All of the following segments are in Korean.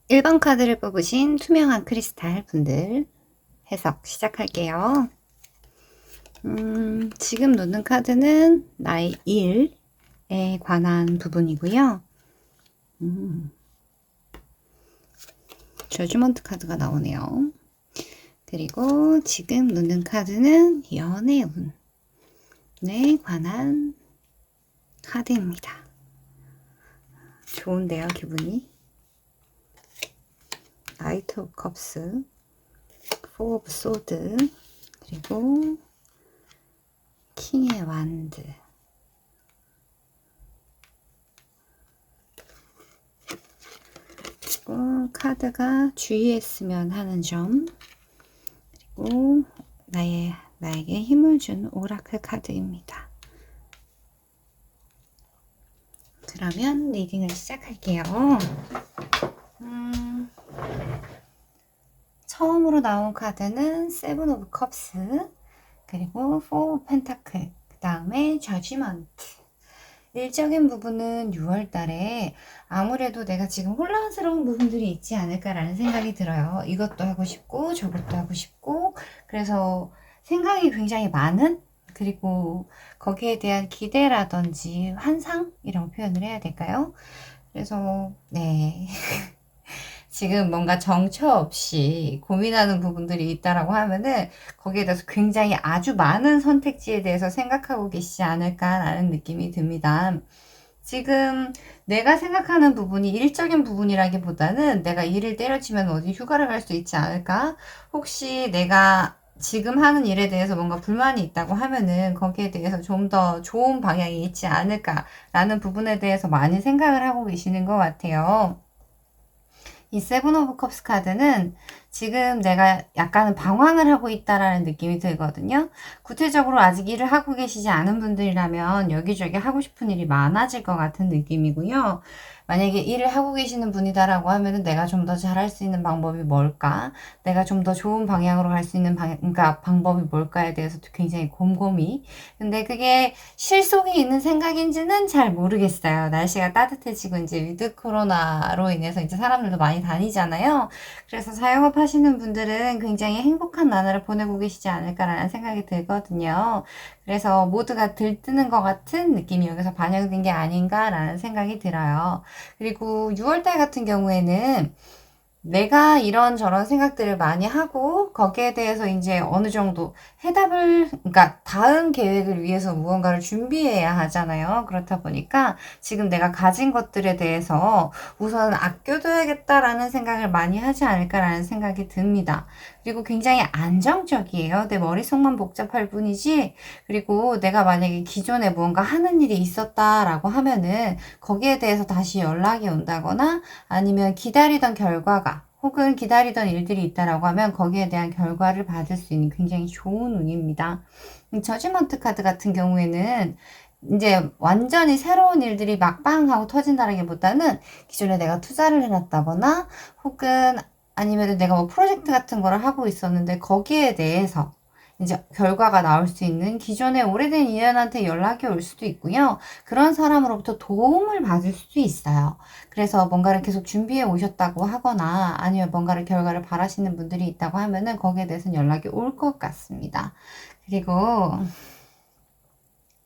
1번 카드를 뽑으신 투명한 크리스탈 분들 해석 시작할게요. 지금 놓는 카드는 나의 일에 관한 부분이고요. 저주먼트 카드가 나오네요. 그리고 지금 놓는 카드는 연애 운에 관한 카드입니다. 좋은데요, 기분이. 나이트 오브 컵스, 포 오브 소드, 그리고 킹의 완드. 그리고 카드가 주의했으면 하는 점, 그리고 나에게 힘을 준 오라클 카드입니다. 그러면 리딩을 시작할게요. 처음으로 나온 카드는 세븐 오브 컵스, 그리고 포 오브 펜타클, 그 다음에 저지먼트. 일적인 부분은 6월 달에 아무래도 내가 지금 혼란스러운 부분들이 있지 않을까라는 생각이 들어요. 이것도 하고 싶고 저것도 하고 싶고, 그래서 생각이 굉장히 많은, 그리고 거기에 대한 기대라든지 환상이라고 표현을 해야 될까요? 그래서 네. 지금 뭔가 정처 없이 고민하는 부분들이 있다라고 하면은 거기에 대해서 굉장히 아주 많은 선택지에 대해서 생각하고 계시지 않을까라는 느낌이 듭니다. 지금 내가 생각하는 부분이 일적인 부분이라기보다는 내가 일을 때려치면 어디 휴가를 갈 수 있지 않을까? 혹시 내가 지금 하는 일에 대해서 뭔가 불만이 있다고 하면은 거기에 대해서 좀 더 좋은 방향이 있지 않을까라는 부분에 대해서 많이 생각을 하고 계시는 것 같아요. 이 세븐 오브 컵스 카드는 지금 내가 약간은 방황을 하고 있다라는 느낌이 들거든요. 구체적으로 아직 일을 하고 계시지 않은 분들이라면 여기저기 하고 싶은 일이 많아질 것 같은 느낌이고요. 만약에 일을 하고 계시는 분이다라고 하면은 내가 좀 더 잘할 수 있는 방법이 뭘까? 내가 좀 더 좋은 방향으로 갈 수 있는 그러니까 방법이 뭘까에 대해서도 굉장히 곰곰이. 근데 그게 실속이 있는 생각인지는 잘 모르겠어요. 날씨가 따뜻해지고 이제 위드 코로나로 인해서 이제 사람들도 많이 다니잖아요. 그래서 자영업 하시는 분들은 굉장히 행복한 나날을 보내고 계시지 않을까라는 생각이 들거든요. 그래서 모두가 들뜨는 것 같은 느낌이 여기서 반영된 게 아닌가라는 생각이 들어요. 그리고 6월달 같은 경우에는 내가 이런저런 생각들을 많이 하고 거기에 대해서 이제 어느 정도 그러니까 다음 계획을 위해서 무언가를 준비해야 하잖아요. 그렇다 보니까 지금 내가 가진 것들에 대해서 우선 아껴둬야겠다라는 생각을 많이 하지 않을까라는 생각이 듭니다. 그리고 굉장히 안정적이에요. 내 머릿속만 복잡할 뿐이지. 그리고 내가 만약에 기존에 무언가 하는 일이 있었다라고 하면은 거기에 대해서 다시 연락이 온다거나 아니면 기다리던 결과가 혹은 기다리던 일들이 있다라고 하면 거기에 대한 결과를 받을 수 있는 굉장히 좋은 운입니다. 저지먼트 카드 같은 경우에는 이제 완전히 새로운 일들이 막빵 하고 터진다라기보다는 기존에 내가 투자를 해놨다거나 혹은 아니면 내가 뭐 프로젝트 같은 거를 하고 있었는데 거기에 대해서 이제 결과가 나올 수 있는 기존에 오래된 인연한테 연락이 올 수도 있고요. 그런 사람으로부터 도움을 받을 수도 있어요. 그래서 뭔가를 계속 준비해 오셨다고 하거나 아니면 뭔가를 결과를 바라시는 분들이 있다고 하면은 거기에 대해서는 연락이 올 것 같습니다. 그리고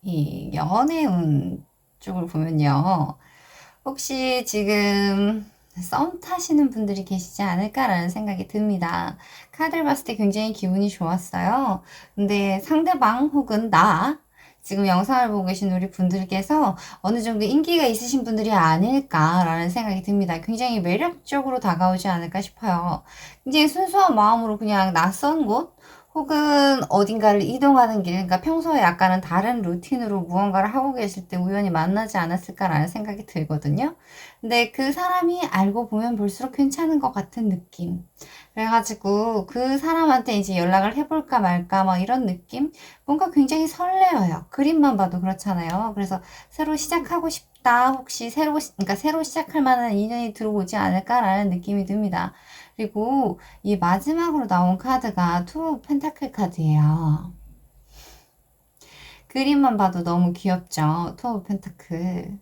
이 연애운 쪽을 보면요. 혹시 지금 썸 타시는 분들이 계시지 않을까라는 생각이 듭니다. 카드를 봤을 때 굉장히 기분이 좋았어요. 근데 상대방 혹은 지금 영상을 보고 계신 우리 분들께서 어느 정도 인기가 있으신 분들이 아닐까라는 생각이 듭니다. 굉장히 매력적으로 다가오지 않을까 싶어요. 굉장히 순수한 마음으로 그냥 낯선 곳, 혹은 어딘가를 이동하는 길, 그러니까 평소에 약간은 다른 루틴으로 무언가를 하고 계실 때 우연히 만나지 않았을까라는 생각이 들거든요. 근데 그 사람이 알고 보면 볼수록 괜찮은 것 같은 느낌. 그래가지고 그 사람한테 이제 연락을 해볼까 말까 막 이런 느낌? 뭔가 굉장히 설레어요. 그림만 봐도 그렇잖아요. 그래서 새로 시작하고 싶다. 혹시 그러니까 새로 시작할 만한 인연이 들어오지 않을까라는 느낌이 듭니다. 그리고 이 마지막으로 나온 카드가 투 펜타클 카드예요. 그림만 봐도 너무 귀엽죠? 투 오브 펜타클.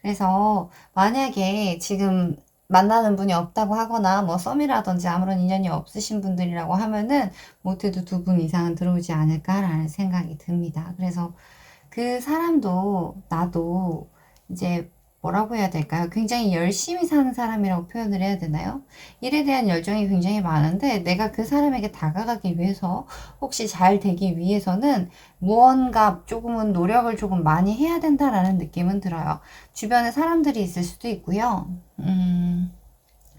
그래서 만약에 지금 만나는 분이 없다고 하거나 뭐 썸이라든지 아무런 인연이 없으신 분들이라고 하면은 못해도 두 분 이상은 들어오지 않을까라는 생각이 듭니다. 그래서 그 사람도 나도 이제 뭐라고 해야 될까요? 굉장히 열심히 사는 사람이라고 표현을 해야 되나요? 일에 대한 열정이 굉장히 많은데 내가 그 사람에게 다가가기 위해서 혹시 잘 되기 위해서는 무언가 조금은 노력을 조금 많이 해야 된다라는 느낌은 들어요. 주변에 사람들이 있을 수도 있고요.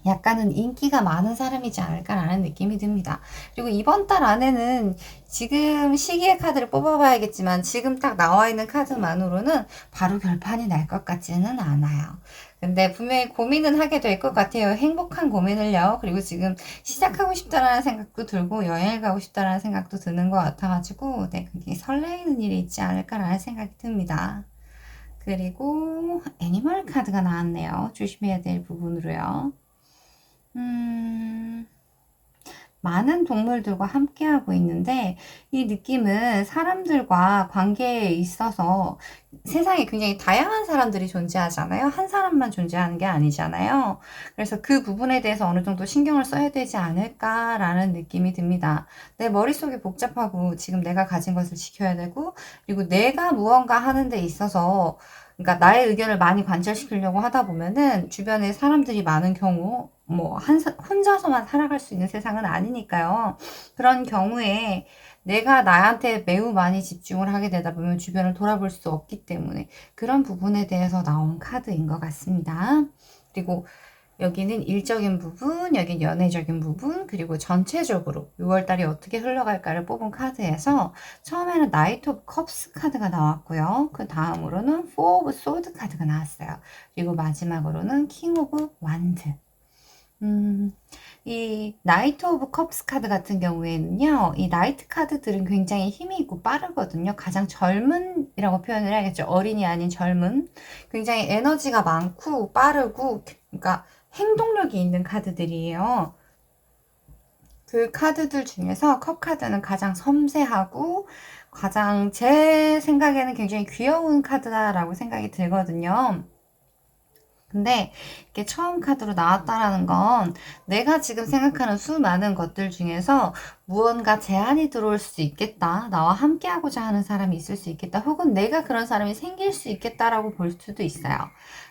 약간은 인기가 많은 사람이지 않을까라는 느낌이 듭니다. 그리고 이번 달 안에는 지금 시기의 카드를 뽑아봐야겠지만 지금 딱 나와 있는 카드만으로는 바로 결판이 날 것 같지는 않아요. 근데 분명히 고민은 하게 될 것 같아요. 행복한 고민을요. 그리고 지금 시작하고 싶다라는 생각도 들고 여행을 가고 싶다라는 생각도 드는 것 같아가지고 네, 굉장히 설레이는 일이 있지 않을까라는 생각이 듭니다. 그리고 애니멀 카드가 나왔네요. 조심해야 될 부분으로요. 많은 동물들과 함께하고 있는데 이 느낌은 사람들과 관계에 있어서 세상에 굉장히 다양한 사람들이 존재하잖아요. 한 사람만 존재하는 게 아니잖아요. 그래서 그 부분에 대해서 어느 정도 신경을 써야 되지 않을까라는 느낌이 듭니다. 내 머릿속이 복잡하고 지금 내가 가진 것을 지켜야 되고 그리고 내가 무언가 하는 데 있어서 그러니까 나의 의견을 많이 관철시키려고 하다 보면은 주변에 사람들이 많은 경우 뭐 혼자서만 살아갈 수 있는 세상은 아니니까요. 그런 경우에 내가 나한테 매우 많이 집중을 하게 되다 보면 주변을 돌아볼 수 없기 때문에 그런 부분에 대해서 나온 카드인 것 같습니다. 그리고 여기는 일적인 부분, 여긴 연애적인 부분, 그리고 전체적으로 6월달이 어떻게 흘러갈까를 뽑은 카드에서 처음에는 나이트 오브 컵스 카드가 나왔고요. 그 다음으로는 포 오브 소드 카드가 나왔어요. 그리고 마지막으로는 킹 오브 완드. 이 나이트 오브 컵스 카드 같은 경우에는요, 이 나이트 카드들은 굉장히 힘이 있고 빠르거든요. 가장 젊은이라고 표현을 해야겠죠. 어린이 아닌 젊은. 굉장히 에너지가 많고 빠르고, 그러니까 행동력이 있는 카드들이에요. 그 카드들 중에서 컵 카드는 가장 섬세하고 가장 제 생각에는 굉장히 귀여운 카드다라고 생각이 들거든요. 근데 이게 처음 카드로 나왔다라는 건 내가 지금 생각하는 수많은 것들 중에서 무언가 제안이 들어올 수 있겠다. 나와 함께 하고자 하는 사람이 있을 수 있겠다. 혹은 내가 그런 사람이 생길 수 있겠다라고 볼 수도 있어요.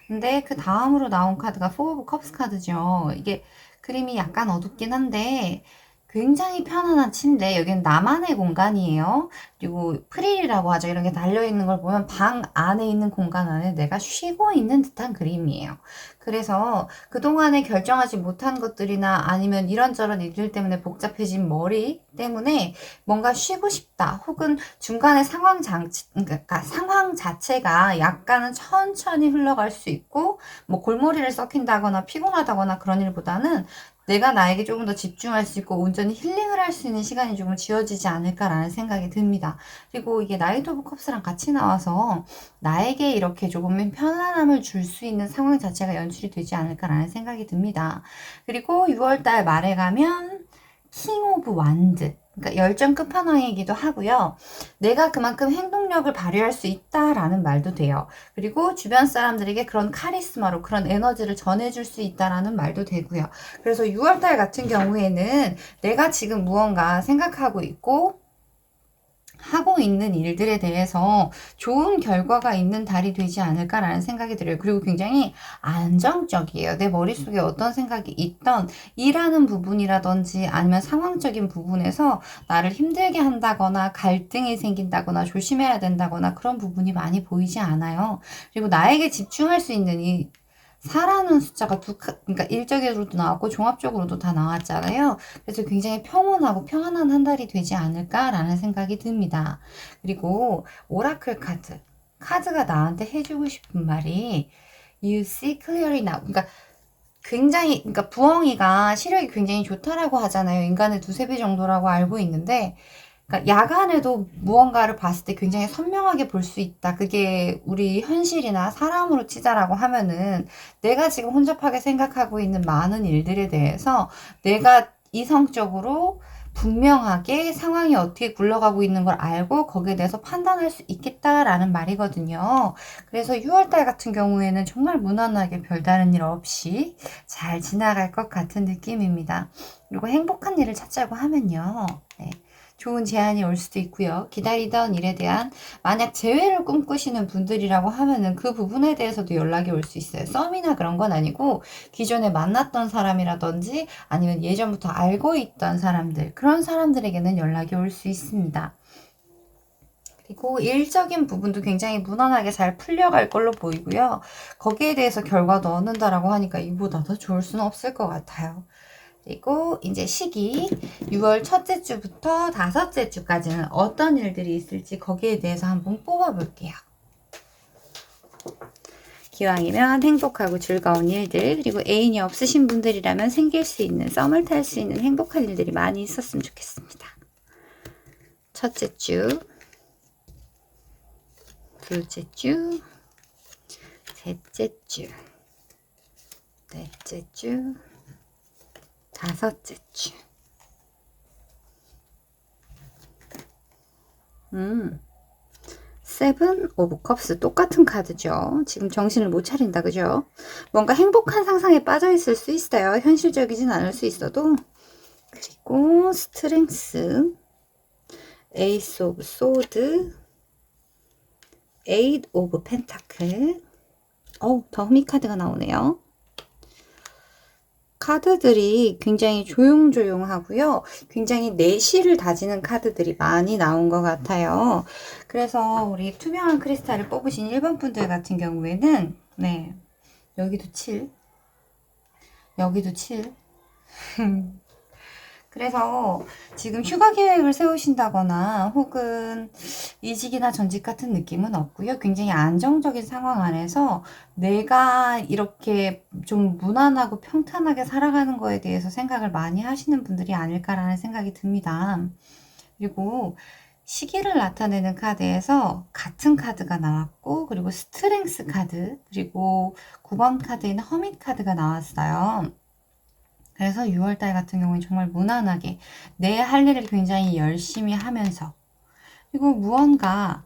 근데 그 다음으로 나온 카드가 포 오브 컵스 카드죠. 이게 그림이 약간 어둡긴 한데 굉장히 편안한 침대. 여기는 나만의 공간이에요. 그리고 프릴이라고 하죠. 이런 게 달려있는 걸 보면 방 안에 있는 공간 안에 내가 쉬고 있는 듯한 그림이에요. 그래서 그동안에 결정하지 못한 것들이나 아니면 이런저런 일들 때문에 복잡해진 머리 때문에 뭔가 쉬고 싶다. 혹은 중간에 그러니까 상황 자체가 약간은 천천히 흘러갈 수 있고, 뭐 골머리를 썩힌다거나 피곤하다거나 그런 일보다는 내가 나에게 조금 더 집중할 수 있고 온전히 힐링을 할 수 있는 시간이 조금 지어지지 않을까라는 생각이 듭니다. 그리고 이게 나이트 오브 컵스랑 같이 나와서 나에게 이렇게 조금 편안함을 줄 수 있는 상황 자체가 연출이 되지 않을까라는 생각이 듭니다. 그리고 6월달 말에 가면 킹 오브 완드, 그러니까 열정 끝판왕이기도 하고요. 내가 그만큼 행동력을 발휘할 수 있다라는 말도 돼요. 그리고 주변 사람들에게 그런 카리스마로 그런 에너지를 전해줄 수 있다라는 말도 되고요. 그래서 6월달 같은 경우에는 내가 지금 무언가 생각하고 있고 하고 있는 일들에 대해서 좋은 결과가 있는 달이 되지 않을까라는 생각이 들어요. 그리고 굉장히 안정적이에요. 내 머릿속에 어떤 생각이 있던 일하는 부분이라든지 아니면 상황적인 부분에서 나를 힘들게 한다거나 갈등이 생긴다거나 조심해야 된다거나 그런 부분이 많이 보이지 않아요. 그리고 나에게 집중할 수 있는 이 4라는 숫자가 그러니까 일적으로도 나왔고 종합적으로도 다 나왔잖아요. 그래서 굉장히 평온하고 평안한 한 달이 되지 않을까라는 생각이 듭니다. 그리고 오라클 카드가 나한테 해주고 싶은 말이 You see clearly now. 그러니까 굉장히, 그러니까 부엉이가 시력이 굉장히 좋다라고 하잖아요. 인간의 두세 배 정도라고 알고 있는데 그러니까 야간에도 무언가를 봤을 때 굉장히 선명하게 볼 수 있다. 그게 우리 현실이나 사람으로 치자라고 하면은 내가 지금 혼잡하게 생각하고 있는 많은 일들에 대해서 내가 이성적으로 분명하게 상황이 어떻게 굴러가고 있는 걸 알고 거기에 대해서 판단할 수 있겠다라는 말이거든요. 그래서 6월달 같은 경우에는 정말 무난하게 별다른 일 없이 잘 지나갈 것 같은 느낌입니다. 그리고 행복한 일을 찾자고 하면요. 네. 좋은 제안이 올 수도 있고요. 기다리던 일에 대한 만약 재회를 꿈꾸시는 분들이라고 하면은 그 부분에 대해서도 연락이 올 수 있어요. 썸이나 그런 건 아니고 기존에 만났던 사람이라든지 아니면 예전부터 알고 있던 사람들, 그런 사람들에게는 연락이 올 수 있습니다. 그리고 일적인 부분도 굉장히 무난하게 잘 풀려갈 걸로 보이고요. 거기에 대해서 결과도 얻는다라고 하니까 이보다 더 좋을 수는 없을 것 같아요. 그리고 이제 시기 6월 첫째 주부터 다섯째 주까지는 어떤 일들이 있을지 거기에 대해서 한번 뽑아볼게요. 기왕이면 행복하고 즐거운 일들, 그리고 애인이 없으신 분들이라면 생길 수 있는, 썸을 탈 수 있는 행복한 일들이 많이 있었으면 좋겠습니다. 첫째 주, 둘째 주, 셋째 주, 넷째 주, 다섯째 주. 세븐 오브 컵스 똑같은 카드죠. 지금 정신을 못 차린다, 그죠? 뭔가 행복한 상상에 빠져 있을 수 있어요. 현실적이진 않을 수 있어도. 그리고 스트렝스, 에이스 오브 소드, 에잇 오브 펜타클. 더 흠이 카드가 나오네요. 카드들이 굉장히 조용조용하고요. 굉장히 내실을 다지는 카드들이 많이 나온 것 같아요. 그래서 우리 투명한 크리스탈을 뽑으신 1번 분들 같은 경우에는 네, 여기도 7, 여기도 7. 그래서 지금 휴가 계획을 세우신다거나 혹은 이직이나 전직 같은 느낌은 없고요. 굉장히 안정적인 상황 안에서 내가 이렇게 좀 무난하고 평탄하게 살아가는 거에 대해서 생각을 많이 하시는 분들이 아닐까라는 생각이 듭니다. 그리고 시기를 나타내는 카드에서 같은 카드가 나왔고, 그리고 스트렝스 카드, 그리고 9번 카드에는 허밋 카드가 나왔어요. 그래서 6월달 같은 경우는 정말 무난하게 내 할 일을 굉장히 열심히 하면서, 그리고 무언가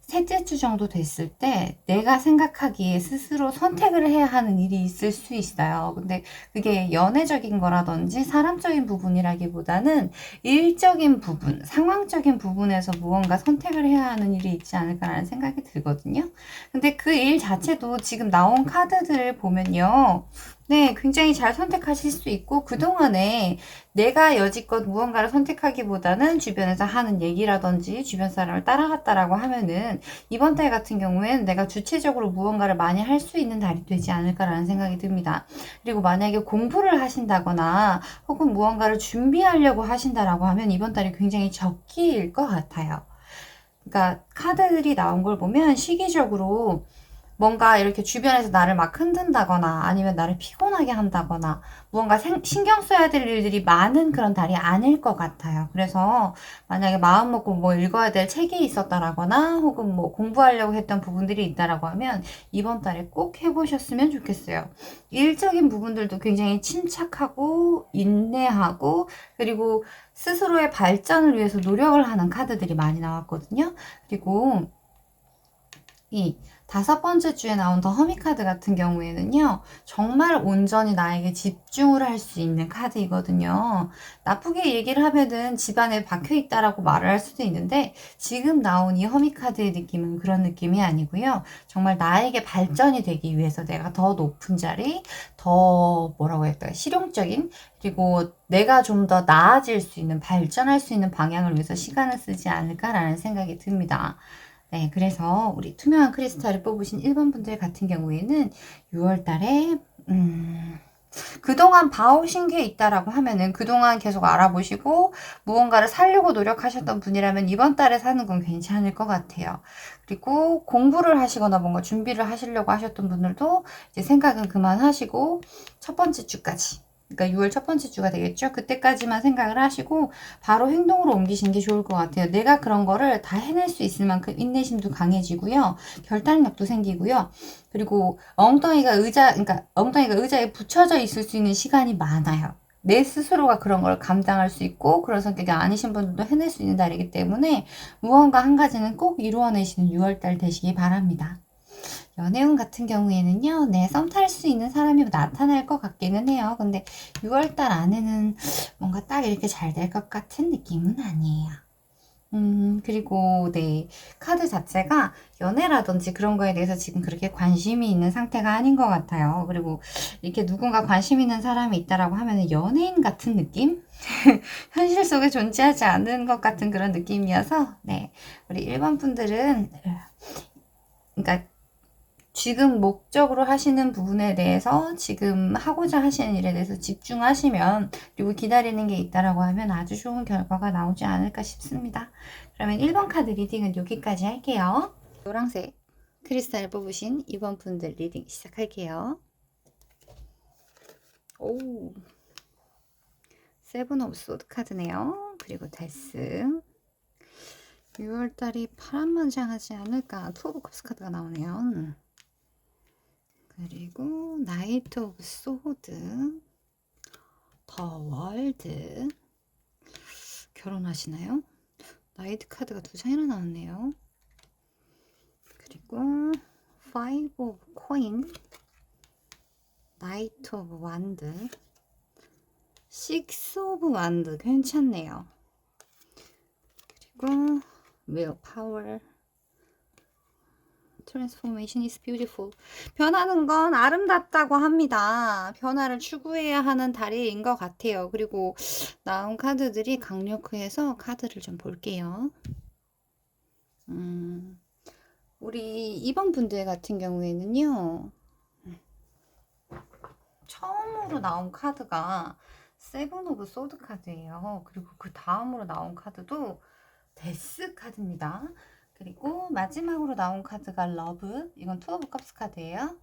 셋째 주 정도 됐을 때 내가 생각하기에 스스로 선택을 해야 하는 일이 있을 수 있어요. 근데 그게 연애적인 거라든지 사람적인 부분이라기보다는 일적인 부분, 상황적인 부분에서 무언가 선택을 해야 하는 일이 있지 않을까라는 생각이 들거든요. 근데 그 일 자체도 지금 나온 카드들을 보면요. 네, 굉장히 잘 선택하실 수 있고, 그동안에 내가 여지껏 무언가를 선택하기보다는 주변에서 하는 얘기라든지 주변 사람을 따라갔다라고 하면은 이번 달 같은 경우에는 내가 주체적으로 무언가를 많이 할 수 있는 달이 되지 않을까라는 생각이 듭니다. 그리고 만약에 공부를 하신다거나 혹은 무언가를 준비하려고 하신다라고 하면 이번 달이 굉장히 적기일 것 같아요. 그러니까 카드들이 나온 걸 보면 시기적으로 뭔가 이렇게 주변에서 나를 막 흔든다거나 아니면 나를 피곤하게 한다거나 무언가 신경 써야 될 일들이 많은 그런 달이 아닐 것 같아요. 그래서 만약에 마음 먹고 뭐 읽어야 될 책이 있었다라거나 혹은 뭐 공부하려고 했던 부분들이 있다라고 하면 이번 달에 꼭 해보셨으면 좋겠어요. 일적인 부분들도 굉장히 침착하고 인내하고 그리고 스스로의 발전을 위해서 노력을 하는 카드들이 많이 나왔거든요. 그리고 이 5번째 주에 나온 더 허미 카드 같은 경우에는요, 정말 온전히 나에게 집중을 할 수 있는 카드이거든요. 나쁘게 얘기를 하면은 집안에 박혀 있다라고 말을 할 수도 있는데, 지금 나온 이 허미 카드의 느낌은 그런 느낌이 아니고요. 정말 나에게 발전이 되기 위해서 내가 더 높은 자리, 더 뭐라고 할까요? 실용적인, 그리고 내가 좀 더 나아질 수 있는, 발전할 수 있는 방향을 위해서 시간을 쓰지 않을까라는 생각이 듭니다. 네, 그래서 우리 투명한 크리스탈을 뽑으신 1번 분들 같은 경우에는 6월 달에 그동안 봐오신 게 있다라고 하면은 그동안 계속 알아보시고 무언가를 살려고 노력하셨던 분이라면 이번 달에 사는 건 괜찮을 것 같아요. 그리고 공부를 하시거나 뭔가 준비를 하시려고 하셨던 분들도 이제 생각은 그만하시고 첫 번째 주까지, 그러니까 6월 첫 번째 주가 되겠죠. 그때까지만 생각을 하시고 바로 행동으로 옮기시는 게 좋을 것 같아요. 내가 그런 거를 다 해낼 수 있을 만큼 인내심도 강해지고요. 결단력도 생기고요. 그리고 그러니까 엉덩이가 의자에 붙여져 있을 수 있는 시간이 많아요. 내 스스로가 그런 걸 감당할 수 있고 그런 성격이 아니신 분들도 해낼 수 있는 달이기 때문에 무언가 한 가지는 꼭 이루어내시는 6월달 되시기 바랍니다. 연애운 같은 경우에는요, 네, 썸 탈 수 있는 사람이 나타날 것 같기는 해요. 근데 6월달 안에는 뭔가 딱 이렇게 잘 될 것 같은 느낌은 아니에요. 그리고 네, 카드 자체가 연애라든지 그런 거에 대해서 지금 그렇게 관심이 있는 상태가 아닌 것 같아요. 그리고 이렇게 누군가 관심 있는 사람이 있다라고 하면 연예인 같은 느낌? 현실 속에 존재하지 않는 것 같은 그런 느낌이어서, 네, 우리 1번 분들은, 그러니까 지금 목적으로 하시는 부분에 대해서 지금 하고자 하시는 일에 대해서 집중하시면 그리고 기다리는 게 있다라고 하면 아주 좋은 결과가 나오지 않을까 싶습니다. 그러면 1번 카드 리딩은 여기까지 할게요. 노란색 크리스탈 뽑으신 2번 분들 리딩 시작할게요. 오, 세븐 오브 소드 카드네요. 그리고 데스 6월달이 파란만장하지 않을까. 투 오브 컵스 카드가 나오네요. 그리고 나이트 오브 소드, 더 월드. 결혼하시나요? 나이트 카드가 2장이나 나왔네요. 그리고 파이브 오브 코인, 나이트 오브 완드, 식스 오브 완드 괜찮네요. 그리고 윌 파워, Transformation is beautiful. 변하는 건 아름답다고 합니다. 변화를 추구해야 하는 달인 것 같아요. 그리고 나온 카드들이 강력해서 카드를 좀 볼게요. 우리 2번 분들 같은 경우에는요. 처음으로 나온 카드가 세븐 오브 소드 카드예요. 그리고 그 다음으로 나온 카드도 데스 카드입니다. 그리고 마지막으로 나온 카드가 러브. 이건 투 오브 컵스 카드예요.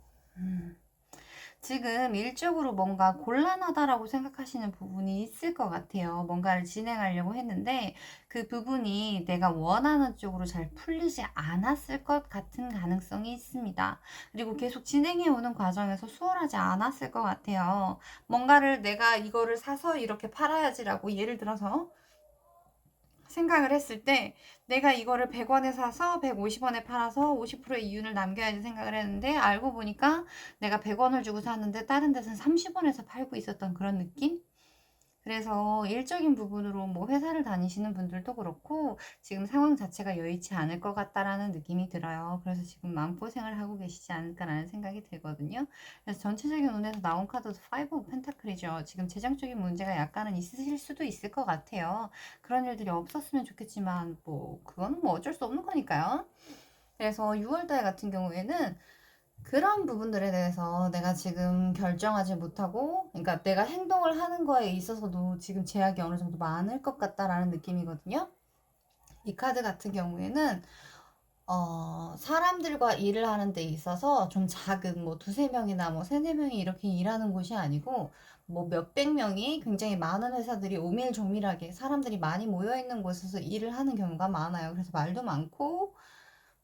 지금 일적으로 뭔가 곤란하다라고 생각하시는 부분이 있을 것 같아요. 뭔가를 진행하려고 했는데 그 부분이 내가 원하는 쪽으로 잘 풀리지 않았을 것 같은 가능성이 있습니다. 그리고 계속 진행해 오는 과정에서 수월하지 않았을 것 같아요. 뭔가를 내가 이거를 사서 이렇게 팔아야지라고 예를 들어서 생각을 했을 때 내가 이거를 100원에 사서 150원에 팔아서 50%의 이윤을 남겨야지 생각을 했는데 알고 보니까 내가 100원을 주고 샀는데 다른 데서는 30원에서 팔고 있었던 그런 느낌? 그래서 일적인 부분으로 뭐 회사를 다니시는 분들도 그렇고 지금 상황 자체가 여의치 않을 것 같다라는 느낌이 들어요. 그래서 지금 마음고생을 하고 계시지 않을까라는 생각이 들거든요. 그래서 전체적인 운에서 나온 카드도 파이브 오브 펜타클이죠. 지금 재정적인 문제가 약간은 있으실 수도 있을 것 같아요. 그런 일들이 없었으면 좋겠지만 뭐 그거는 뭐 어쩔 수 없는 거니까요. 그래서 6월달 같은 경우에는 그런 부분들에 대해서 내가 지금 결정하지 못하고, 그러니까 내가 행동을 하는 거에 있어서도 지금 제약이 어느 정도 많을 것 같다라는 느낌이거든요. 이 카드 같은 경우에는 사람들과 일을 하는 데 있어서 좀 작은 뭐 두세 명이나 뭐 세네 명이 이렇게 일하는 곳이 아니고 뭐 몇백 명이 굉장히 많은 회사들이 오밀조밀하게 사람들이 많이 모여 있는 곳에서 일을 하는 경우가 많아요. 그래서 말도 많고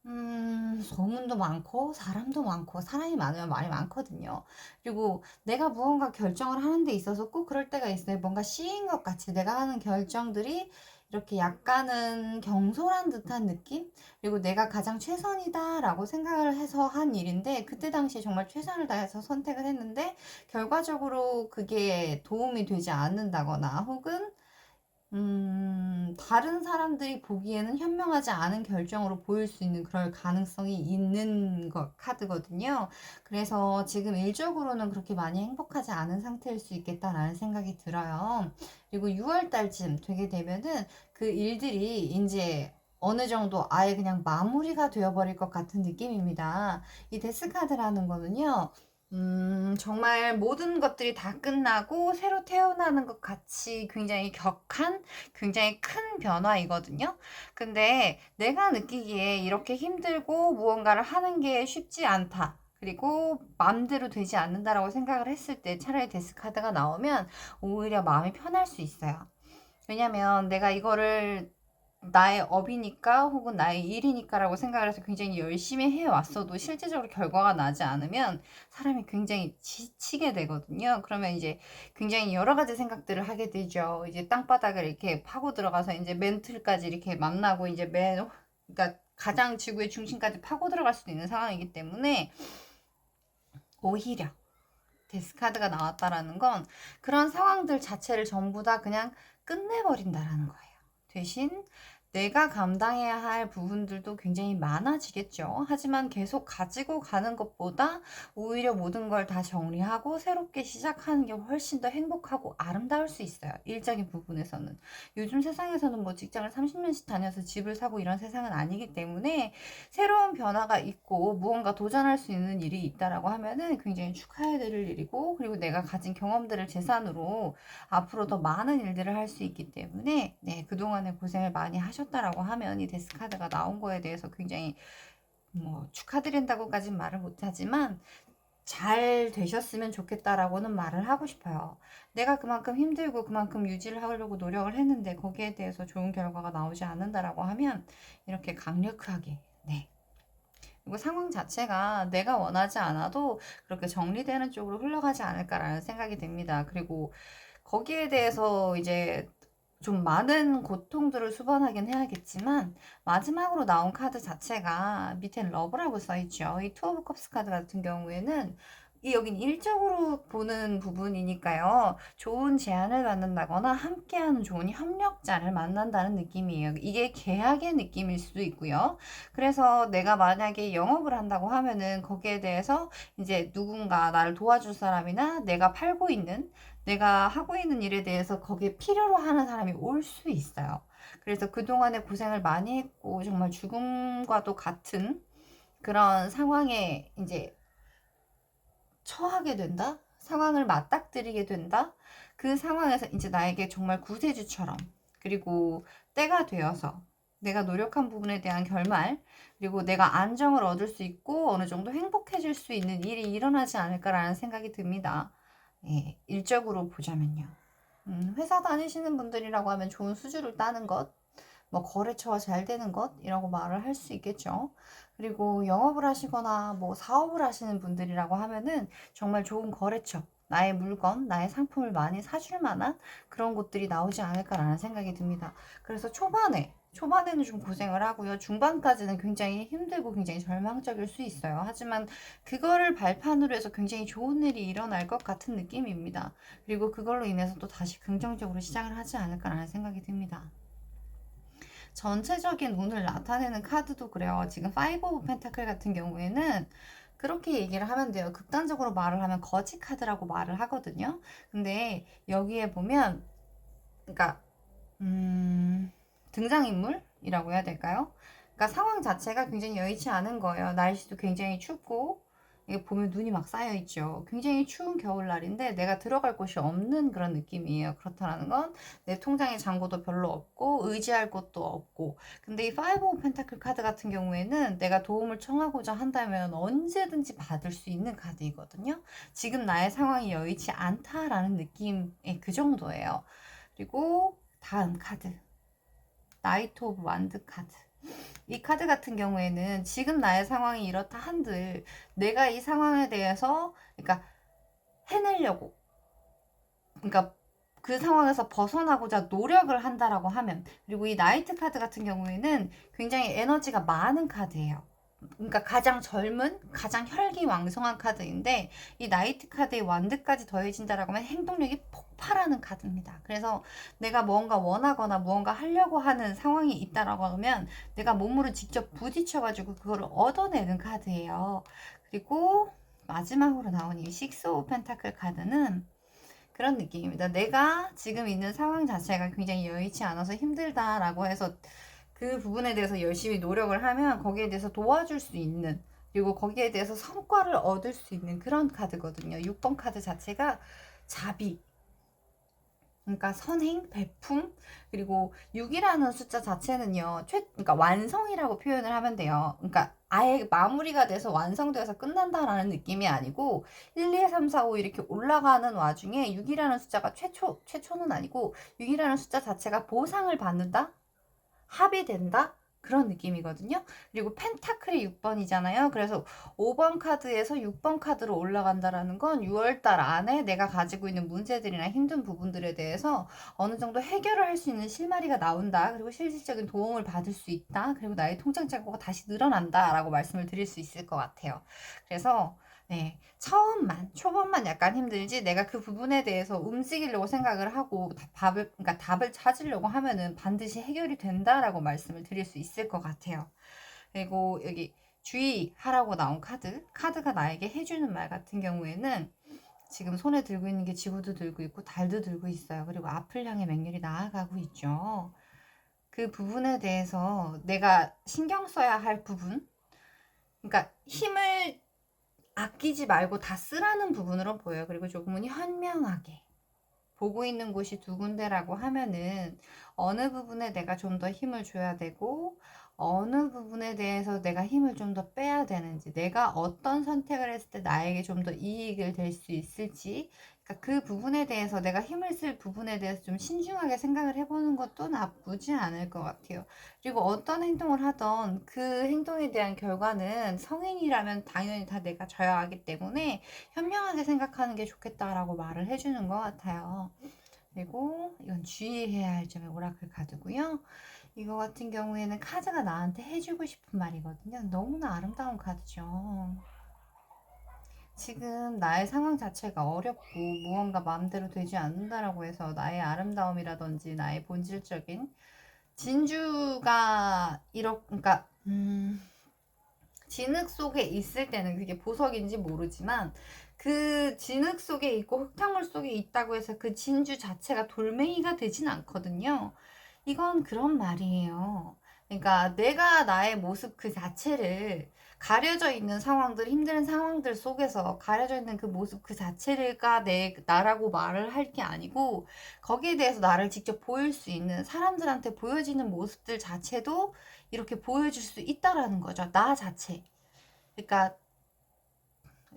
소문도 많고 사람도 많고 사람이 많으면 말이 많거든요. 그리고 내가 무언가 결정을 하는 데 있어서 꼭 그럴 때가 있어요. 뭔가 씨인 것 같이 내가 하는 결정들이 이렇게 약간은 경솔한 듯한 느낌? 그리고 내가 가장 최선이다라고 생각을 해서 한 일인데 그때 당시에 정말 최선을 다해서 선택을 했는데 결과적으로 그게 도움이 되지 않는다거나 혹은 다른 사람들이 보기에는 현명하지 않은 결정으로 보일 수 있는 그럴 가능성이 있는 카드거든요. 그래서 지금 일적으로는 그렇게 많이 행복하지 않은 상태일 수 있겠다라는 생각이 들어요. 그리고 6월 달쯤 되게 되면은 그 일들이 이제 어느 정도 아예 그냥 마무리가 되어버릴 것 같은 느낌입니다. 이 데스카드라는 거는요. 정말 모든 것들이 다 끝나고 새로 태어나는 것 같이 굉장히 격한, 굉장히 큰 변화이거든요. 근데 내가 느끼기에 이렇게 힘들고 무언가를 하는 게 쉽지 않다. 그리고 마음대로 되지 않는다라고 생각을 했을 때 차라리 데스카드가 나오면 오히려 마음이 편할 수 있어요. 왜냐면 내가 이거를 나의 업이니까 혹은 나의 일이니까라고 생각을 해서 굉장히 열심히 해왔어도 실제적으로 결과가 나지 않으면 사람이 굉장히 지치게 되거든요. 그러면 이제 굉장히 여러 가지 생각들을 하게 되죠. 이제 땅바닥을 이렇게 파고 들어가서 이제 멘틀까지 이렇게 만나고 이제 그러니까 가장 지구의 중심까지 파고 들어갈 수도 있는 상황이기 때문에 오히려 데스카드가 나왔다라는 건 그런 상황들 자체를 전부 다 그냥 끝내버린다라는 거예요. 대신 내가 감당해야 할 부분들도 굉장히 많아지겠죠. 하지만 계속 가지고 가는 것보다 오히려 모든 걸 다 정리하고 새롭게 시작하는 게 훨씬 더 행복하고 아름다울 수 있어요. 일적인 부분에서는. 요즘 세상에서는 뭐 직장을 30년씩 다녀서 집을 사고 이런 세상은 아니기 때문에 새로운 변화가 있고 무언가 도전할 수 있는 일이 있다라고 하면은 굉장히 축하해야 될 일이고, 그리고 내가 가진 경험들을 재산으로 앞으로 더 많은 일들을 할 수 있기 때문에 네, 그동안에 고생을 많이 하셨다라고 하면 이 데스카드가 나온 거에 대해서 굉장히 뭐 축하드린다고까지는 말을 못하지만 잘 되셨으면 좋겠다라고는 말을 하고 싶어요. 내가 그만큼 힘들고 그만큼 유지를 하려고 노력을 했는데 거기에 대해서 좋은 결과가 나오지 않는다라고 하면 이렇게 강력하게 네. 그리고 상황 자체가 내가 원하지 않아도 그렇게 정리되는 쪽으로 흘러가지 않을까라는 생각이 듭니다. 그리고 거기에 대해서 이제 좀 많은 고통들을 수반하긴 해야겠지만 마지막으로 나온 카드 자체가 밑엔 러브라고 써있죠. 이 투 오브 컵스 카드 같은 경우에는 여긴 일적으로 보는 부분이니까요. 좋은 제안을 받는다거나 함께하는 좋은 협력자를 만난다는 느낌이에요. 이게 계약의 느낌일 수도 있고요. 그래서 내가 만약에 영업을 한다고 하면은 거기에 대해서 이제 누군가 나를 도와줄 사람이나 내가 하고 있는 일에 대해서 거기에 필요로 하는 사람이 올 수 있어요. 그래서 그동안에 고생을 많이 했고 정말 죽음과도 같은 그런 상황에 이제 처하게 된다? 상황을 맞닥뜨리게 된다? 그 상황에서 이제 나에게 정말 구세주처럼, 그리고 때가 되어서 내가 노력한 부분에 대한 결말, 그리고 내가 안정을 얻을 수 있고 어느 정도 행복해질 수 있는 일이 일어나지 않을까라는 생각이 듭니다. 예, 일적으로 보자면요. 회사 다니시는 분들이라고 하면 좋은 수주를 따는 것, 뭐 거래처가 잘 되는 것이라고 말을 할 수 있겠죠. 그리고 영업을 하시거나 뭐 사업을 하시는 분들이라고 하면은 정말 좋은 거래처, 나의 물건, 나의 상품을 많이 사줄 만한 그런 곳들이 나오지 않을까라는 생각이 듭니다. 그래서 초반에는 좀 고생을 하고요. 중반까지는 굉장히 힘들고 굉장히 절망적일 수 있어요. 하지만 그거를 발판으로 해서 굉장히 좋은 일이 일어날 것 같은 느낌입니다. 그리고 그걸로 인해서 또 다시 긍정적으로 시작을 하지 않을까라는 생각이 듭니다. 전체적인 운을 나타내는 카드도 그래요. 지금 파이브 오브 펜타클 같은 경우에는 그렇게 얘기를 하면 돼요. 극단적으로 말을 하면 거지 카드라고 말을 하거든요. 근데 여기에 보면, 그러니까 등장인물이라고 해야 될까요? 그러니까 상황 자체가 굉장히 여의치 않은 거예요. 날씨도 굉장히 춥고, 이게 보면 눈이 막 쌓여 있죠. 굉장히 추운 겨울날인데 내가 들어갈 곳이 없는 그런 느낌이에요. 그렇다는 건 내 통장에 잔고도 별로 없고 의지할 곳도 없고. 근데 이 파이브 오브 펜타클 카드 같은 경우에는 내가 도움을 청하고자 한다면 언제든지 받을 수 있는 카드이거든요. 지금 나의 상황이 여의치 않다라는 느낌의 그 정도예요. 그리고 다음 카드, 나이트 오브 완드 카드. 이 카드 같은 경우에는 지금 나의 상황이 이렇다 한들 내가 이 상황에 대해서 그러니까 해내려고, 그러니까 그 상황에서 벗어나고자 노력을 한다라고 하면, 그리고 이 나이트 카드 같은 경우에는 굉장히 에너지가 많은 카드예요. 그러니까 가장 젊은, 가장 혈기왕성한 카드인데 이 나이트 카드에 완드까지 더해진다라고 하면 행동력이 폭발하는 카드입니다. 그래서 내가 뭔가 원하거나 무언가 하려고 하는 상황이 있다라고 하면 내가 몸으로 직접 부딪혀가지고 그거를 얻어내는 카드예요. 그리고 마지막으로 나온 이 식스 오브 펜타클 카드는 그런 느낌입니다. 내가 지금 있는 상황 자체가 굉장히 여의치 않아서 힘들다라고 해서 그 부분에 대해서 열심히 노력을 하면 거기에 대해서 도와줄 수 있는, 그리고 거기에 대해서 성과를 얻을 수 있는 그런 카드거든요. 6번 카드 자체가 자비, 그러니까 선행, 베품, 그리고 6이라는 숫자 자체는요, 그러니까 완성이라고 표현을 하면 돼요. 그러니까 아예 마무리가 돼서 완성되어서 끝난다라는 느낌이 아니고 1, 2, 3, 4, 5 이렇게 올라가는 와중에 6이라는 숫자가 최초는 아니고 6이라는 숫자 자체가 보상을 받는다? 합의된다? 그런 느낌이거든요. 그리고 펜타클이 6번이잖아요. 그래서 5번 카드에서 6번 카드로 올라간다라는 건 6월달 안에 내가 가지고 있는 문제들이나 힘든 부분들에 대해서 어느 정도 해결을 할 수 있는 실마리가 나온다. 그리고 실질적인 도움을 받을 수 있다. 그리고 나의 통장 잔고가 다시 늘어난다. 라고 말씀을 드릴 수 있을 것 같아요. 그래서 네, 초반만 약간 힘들지, 내가 그 부분에 대해서 움직이려고 생각을 하고, 그러니까 답을 찾으려고 하면은 반드시 해결이 된다라고 말씀을 드릴 수 있을 것 같아요. 그리고 여기 주의하라고 나온 카드가 나에게 해주는 말 같은 경우에는 지금 손에 들고 있는 게 지구도 들고 있고, 달도 들고 있어요. 그리고 앞을 향해 맹렬히 나아가고 있죠. 그 부분에 대해서 내가 신경 써야 할 부분, 그러니까 힘을 아끼지 말고 다 쓰라는 부분으로 보여요. 그리고 조금은 현명하게. 보고 있는 곳이 두 군데라고 하면은 어느 부분에 내가 좀 더 힘을 줘야 되고 어느 부분에 대해서 내가 힘을 좀 더 빼야 되는지, 내가 어떤 선택을 했을 때 나에게 좀 더 이익을 될 수 있을지, 그러니까 그 부분에 대해서 내가 힘을 쓸 부분에 대해서 좀 신중하게 생각을 해보는 것도 나쁘지 않을 것 같아요. 그리고 어떤 행동을 하던 그 행동에 대한 결과는 성인이라면 당연히 다 내가 져야 하기 때문에 현명하게 생각하는 게 좋겠다라고 말을 해주는 것 같아요. 그리고 이건 주의해야 할 점의 오라클 카드고요. 이거 같은 경우에는 카드가 나한테 해주고 싶은 말이거든요. 너무나 아름다운 카드죠. 지금 나의 상황 자체가 어렵고 무언가 마음대로 되지 않는다라고 해서 나의 아름다움이라든지 나의 본질적인 진주가 그러니까 진흙 속에 있을 때는 그게 보석인지 모르지만 그 진흙 속에 있고 흙탕물 속에 있다고 해서 그 진주 자체가 돌멩이가 되진 않거든요. 이건 그런 말이에요. 그러니까 내가 나의 모습 그 자체를, 가려져 있는 상황들, 힘든 상황들 속에서 가려져 있는 그 모습 그 자체가 나라고 말을 할 게 아니고, 거기에 대해서 나를 직접 보일 수 있는, 사람들한테 보여지는 모습들 자체도 이렇게 보여줄 수 있다라는 거죠. 나 자체. 그러니까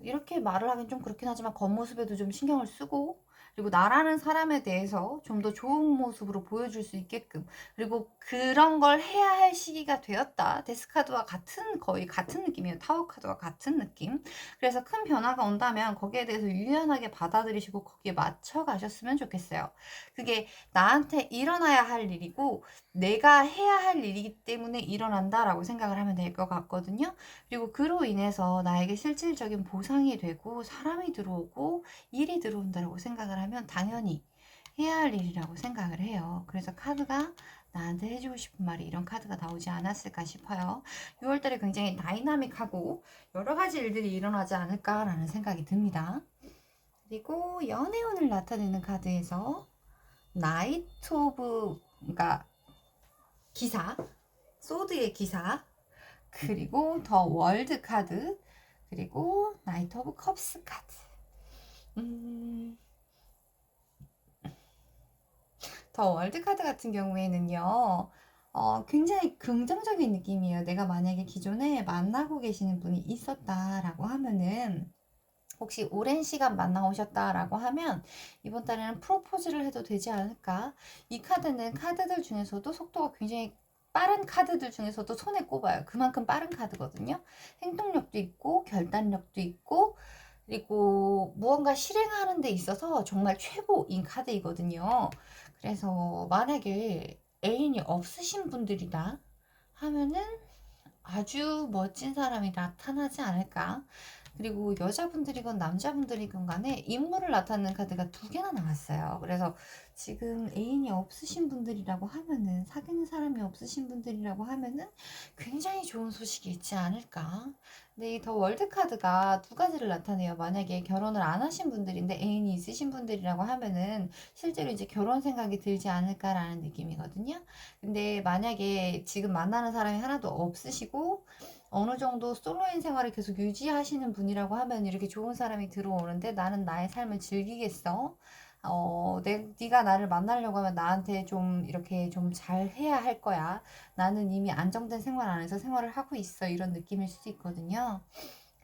이렇게 말을 하긴 좀 그렇긴 하지만 겉모습에도 좀 신경을 쓰고, 그리고 나라는 사람에 대해서 좀 더 좋은 모습으로 보여줄 수 있게끔, 그리고 그런 걸 해야 할 시기가 되었다. 데스카드와 거의 같은 느낌이에요. 타워 카드와 같은 느낌. 그래서 큰 변화가 온다면 거기에 대해서 유연하게 받아들이시고 거기에 맞춰 가셨으면 좋겠어요. 그게 나한테 일어나야 할 일이고 내가 해야 할 일이기 때문에 일어난다라고 생각을 하면 될 것 같거든요. 그리고 그로 인해서 나에게 실질적인 보상이 되고 사람이 들어오고 일이 들어온다고 생각을 하면 당연히 해야 할 일이라고 생각을 해요. 그래서 카드가 나한테 해주고 싶은 말이 이런 카드가 나오지 않았을까 싶어요. 6월달에 굉장히 다이나믹하고 여러 가지 일들이 일어나지 않을까라는 생각이 듭니다. 그리고 연애운을 나타내는 카드에서 나이트 오브, 그러니까 기사, 소드의 기사, 그리고 더 월드 카드, 그리고 나이트 오브 컵스 카드. 더 월드 카드 같은 경우에는요, 굉장히 긍정적인 느낌이에요. 내가 만약에 기존에 만나고 계시는 분이 있었다라고 하면은, 혹시 오랜 시간 만나오셨다라고 하면 이번 달에는 프로포즈를 해도 되지 않을까? 이 카드는 카드들 중에서도 속도가 굉장히 빠른 카드들 중에서도 손에 꼽아요. 그만큼 빠른 카드거든요. 행동력도 있고 결단력도 있고, 그리고 무언가 실행하는 데 있어서 정말 최고인 카드이거든요. 그래서 만약에 애인이 없으신 분들이다 하면은 아주 멋진 사람이 나타나지 않을까. 그리고 여자분들이건 남자분들이건 간에 인물을 나타내는 카드가 두 개나 나왔어요. 그래서 지금 애인이 없으신 분들이라고 하면은, 사귀는 사람이 없으신 분들이라고 하면은 굉장히 좋은 소식이 있지 않을까. 근데 이 더 월드 카드가 두 가지를 나타내요. 만약에 결혼을 안 하신 분들인데 애인이 있으신 분들이라고 하면은 실제로 이제 결혼 생각이 들지 않을까라는 느낌이거든요. 근데 만약에 지금 만나는 사람이 하나도 없으시고 어느 정도 솔로인 생활을 계속 유지하시는 분이라고 하면 이렇게 좋은 사람이 들어오는데, 나는 나의 삶을 즐기겠어. 네가 나를 만나려고 하면 나한테 좀 이렇게 좀 잘 해야 할 거야. 나는 이미 안정된 생활 안에서 생활을 하고 있어. 이런 느낌일 수도 있거든요.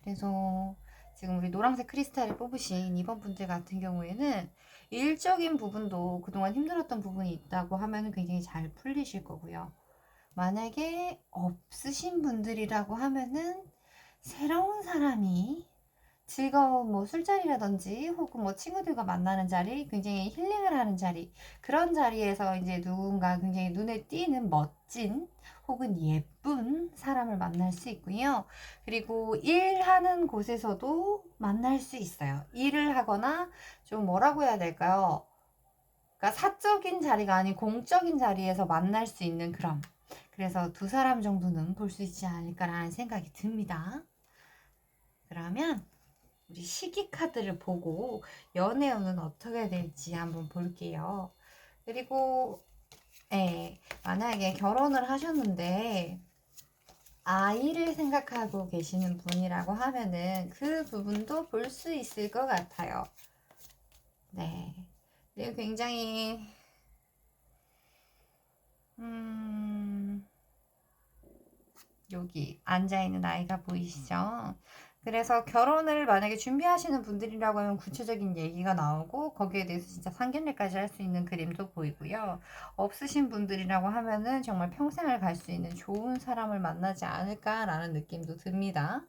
그래서 지금 우리 노란색 크리스탈을 뽑으신 이번 분들 같은 경우에는 일적인 부분도 그동안 힘들었던 부분이 있다고 하면 굉장히 잘 풀리실 거고요. 만약에 없으신 분들이라고 하면은 새로운 사람이 즐거운 뭐 술자리라든지 혹은 뭐 친구들과 만나는 자리, 굉장히 힐링을 하는 자리, 그런 자리에서 이제 누군가 굉장히 눈에 띄는 멋진 혹은 예쁜 사람을 만날 수 있고요. 그리고 일하는 곳에서도 만날 수 있어요. 일을 하거나 좀 뭐라고 해야 될까요? 그러니까 사적인 자리가 아닌 공적인 자리에서 만날 수 있는 그런. 그래서 두 사람 정도는 볼 수 있지 않을까라는 생각이 듭니다. 그러면 우리 시기 카드를 보고 연애운은 어떻게 될지 한번 볼게요. 그리고 만약에 결혼을 하셨는데 아이를 생각하고 계시는 분이라고 하면은 그 부분도 볼 수 있을 것 같아요. 네. 네, 굉장히 여기 앉아있는 아이가 보이시죠? 그래서 결혼을 만약에 준비하시는 분들이라고 하면 구체적인 얘기가 나오고 거기에 대해서 진짜 상견례까지 할 수 있는 그림도 보이고요. 없으신 분들이라고 하면은 정말 평생을 갈 수 있는 좋은 사람을 만나지 않을까라는 느낌도 듭니다.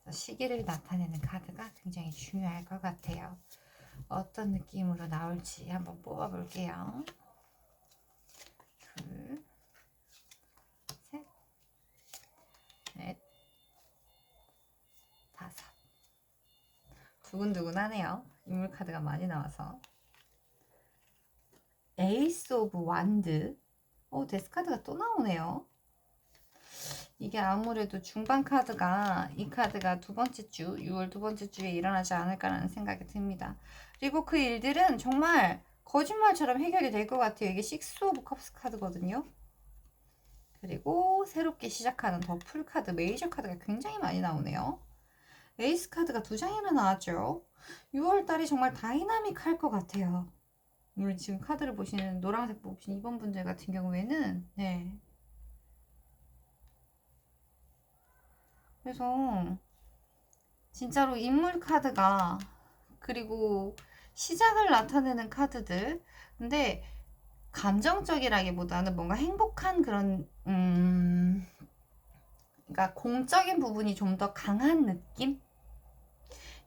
시기를 나타내는 카드가 굉장히 중요할 것 같아요. 어떤 느낌으로 나올지 한번 뽑아볼게요. 둘, 셋, 넷, 다섯. 두근두근하네요. 인물 카드가 많이 나와서. 에이스 오브 완드. 데스 카드가 또 나오네요. 이게 아무래도 중반 카드가 이 카드가 두 번째 주 6월 두 번째 주에 일어나지 않을까라는 생각이 듭니다. 그리고 그 일들은 정말 거짓말처럼 해결이 될 것 같아요. 이게 식스 오브 컵스 카드거든요. 그리고 새롭게 시작하는 더 풀 카드, 메이저 카드가 굉장히 많이 나오네요. 에이스 카드가 두 장이나 나왔죠. 6월달이 정말 다이나믹할 것 같아요. 우리 지금 카드를 보시는 노란색 뽑으신 2번 분들 같은 경우에는 그래서 진짜로 인물 카드가 그리고 시작을 나타내는 카드들 근데 감정적이라기보다는 뭔가 행복한 그런 그러니까 공적인 부분이 좀 더 강한 느낌?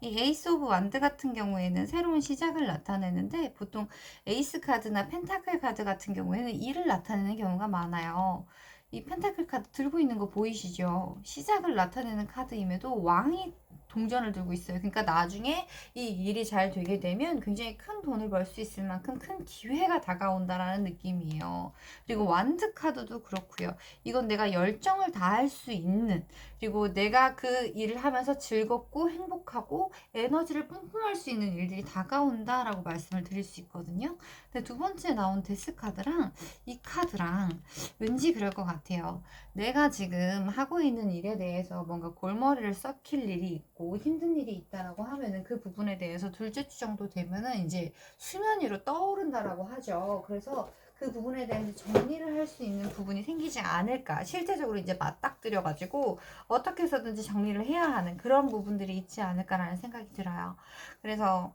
이 에이스 오브 완드 같은 경우에는 새로운 시작을 나타내는데 보통 에이스 카드나 펜타클 카드 같은 경우에는 일을 나타내는 경우가 많아요. 이 펜타클 카드 들고 있는 거 보이시죠? 시작을 나타내는 카드임에도 왕이 동전을 들고 있어요. 그러니까 나중에 이 일이 잘 되게 되면 굉장히 큰 돈을 벌 수 있을 만큼 큰 기회가 다가온다라는 느낌이에요. 그리고 완드 카드도 그렇고요. 이건 내가 열정을 다할 수 있는 그리고 내가 그 일을 하면서 즐겁고 행복하고 에너지를 뿜뿜할 수 있는 일들이 다가온다라고 말씀을 드릴 수 있거든요. 근데 두 번째 나온 데스 카드랑 이 카드랑 왠지 그럴 것 같아요. 내가 지금 하고 있는 일에 대해서 뭔가 골머리를 썩힐 일이 있고 힘든 일이 있다라고 하면은 그 부분에 대해서 둘째 주 정도 되면은 이제 수면 위로 떠오른다라고 하죠. 그래서 그 부분에 대해서 정리를 할 수 있는 부분이 생기지 않을까. 실제적으로 이제 맞닥뜨려가지고 어떻게 해서든지 정리를 해야 하는 그런 부분들이 있지 않을까라는 생각이 들어요. 그래서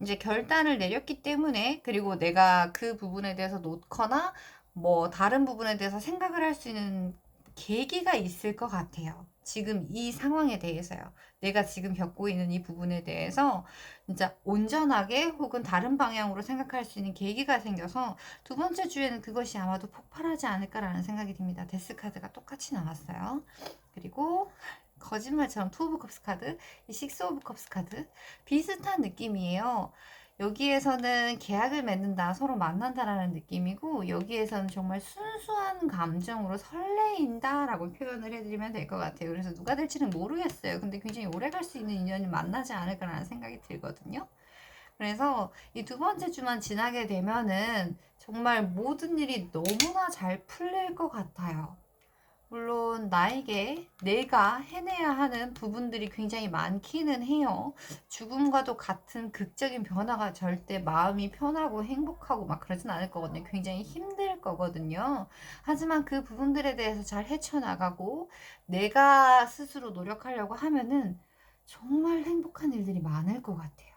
이제 결단을 내렸기 때문에 그리고 내가 그 부분에 대해서 놓거나 뭐 다른 부분에 대해서 생각을 할 수 있는 계기가 있을 것 같아요. 지금 이 상황에 대해서요. 내가 지금 겪고 있는 이 부분에 대해서 진짜 온전하게 혹은 다른 방향으로 생각할 수 있는 계기가 생겨서 두 번째 주에는 그것이 아마도 폭발하지 않을까라는 생각이 듭니다. 데스 카드가 똑같이 나왔어요. 그리고 거짓말처럼 투 오브 컵스 카드, 이 식스 오브 컵스 카드 비슷한 느낌이에요. 여기에서는 계약을 맺는다, 서로 만난다라는 느낌이고 여기에서는 정말 순수한 감정으로 설레인다라고 표현을 해드리면 될 것 같아요. 그래서 누가 될지는 모르겠어요. 근데 굉장히 오래 갈 수 있는 인연이 만나지 않을까라는 생각이 들거든요. 그래서 이 두 번째 주만 지나게 되면은 정말 모든 일이 너무나 잘 풀릴 것 같아요. 물론 나에게 내가 해내야 하는 부분들이 굉장히 많기는 해요. 죽음과도 같은 극적인 변화가 절대 마음이 편하고 행복하고 막 그러진 않을 거거든요. 굉장히 힘들 거거든요. 하지만 그 부분들에 대해서 잘 헤쳐나가고 내가 스스로 노력하려고 하면은 정말 행복한 일들이 많을 것 같아요.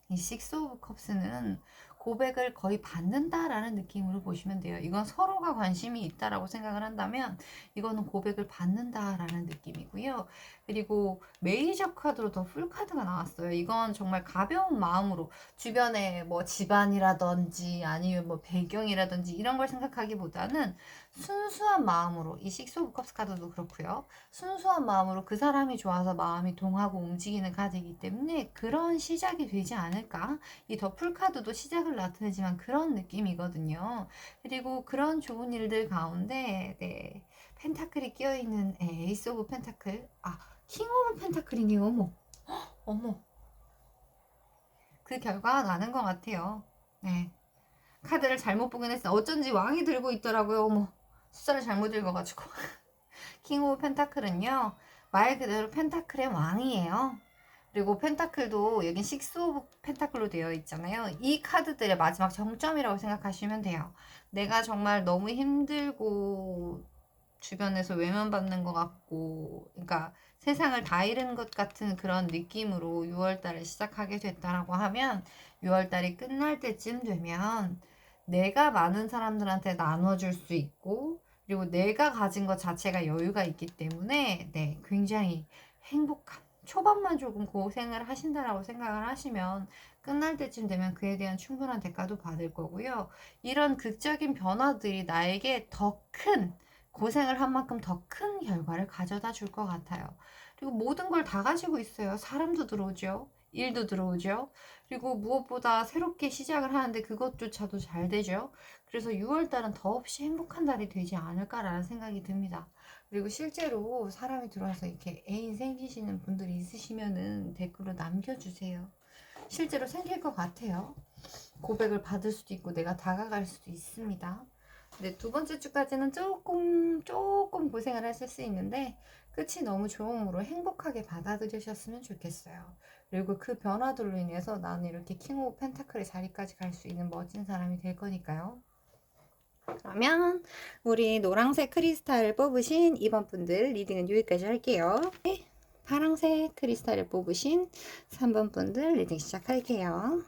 이 식스 오브 컵스는 고백을 거의 받는다라는 느낌으로 보시면 돼요. 이건 서로가 관심이 있다라고 생각을 한다면 이거는 고백을 받는다라는 느낌이고요. 그리고 메이저 카드로 더 풀 카드가 나왔어요. 이건 정말 가벼운 마음으로 주변에 뭐 집안이라든지 아니면 뭐 배경이라든지 이런 걸 생각하기보다는 순수한 마음으로, 이 식스 오브 컵스 카드도 그렇고요. 순수한 마음으로 그 사람이 좋아서 마음이 동하고 움직이는 카드이기 때문에 그런 시작이 되지 않을까. 이 더풀 카드도 시작을 나타내지만 그런 느낌이거든요. 그리고 그런 좋은 일들 가운데 네, 펜타클이 끼어있는 에이스 오브 펜타클, 킹 오브 펜타클이네요. 어머, 그 결과가 나는 것 같아요. 네, 카드를 잘못 보긴 했어. 어쩐지 왕이 들고 있더라고요. 어머, 숫자를 잘못 읽어가지고. 킹 오브 펜타클은요, 말 그대로 펜타클의 왕이에요. 그리고 펜타클도 여긴 식스 오브 펜타클로 되어 있잖아요. 이 카드들의 마지막 정점이라고 생각하시면 돼요. 내가 정말 너무 힘들고 주변에서 외면받는 것 같고, 그러니까 세상을 다 잃은 것 같은 그런 느낌으로 6월달을 시작하게 됐다라고 하면 6월달이 끝날 때쯤 되면 내가 많은 사람들한테 나눠줄 수 있고, 그리고 내가 가진 것 자체가 여유가 있기 때문에 네, 굉장히 행복한, 초반만 조금 고생을 하신다라고 생각을 하시면 끝날 때쯤 되면 그에 대한 충분한 대가도 받을 거고요. 이런 극적인 변화들이 나에게 더 큰, 고생을 한 만큼 더 큰 결과를 가져다 줄 것 같아요. 그리고 모든 걸 다 가지고 있어요. 사람도 들어오죠. 일도 들어오죠. 그리고 무엇보다 새롭게 시작을 하는데 그것조차도 잘 되죠. 그래서 6월달은 더없이 행복한 달이 되지 않을까라는 생각이 듭니다. 그리고 실제로 사람이 들어와서 이렇게 애인 생기시는 분들이 있으시면은 댓글로 남겨주세요. 실제로 생길 것 같아요. 고백을 받을 수도 있고 내가 다가갈 수도 있습니다. 네, 두 번째 주까지는 조금 고생을 하실 수 있는데 끝이 너무 좋음으로 행복하게 받아들이셨으면 좋겠어요. 그리고 그 변화들로 인해서 나는 이렇게 킹 오브 펜타클의 자리까지 갈 수 있는 멋진 사람이 될 거니까요. 그러면 우리 노란색 크리스탈을 뽑으신 2번 분들 리딩은 여기까지 할게요. 네, 파란색 크리스탈을 뽑으신 3번 분들 리딩 시작할게요.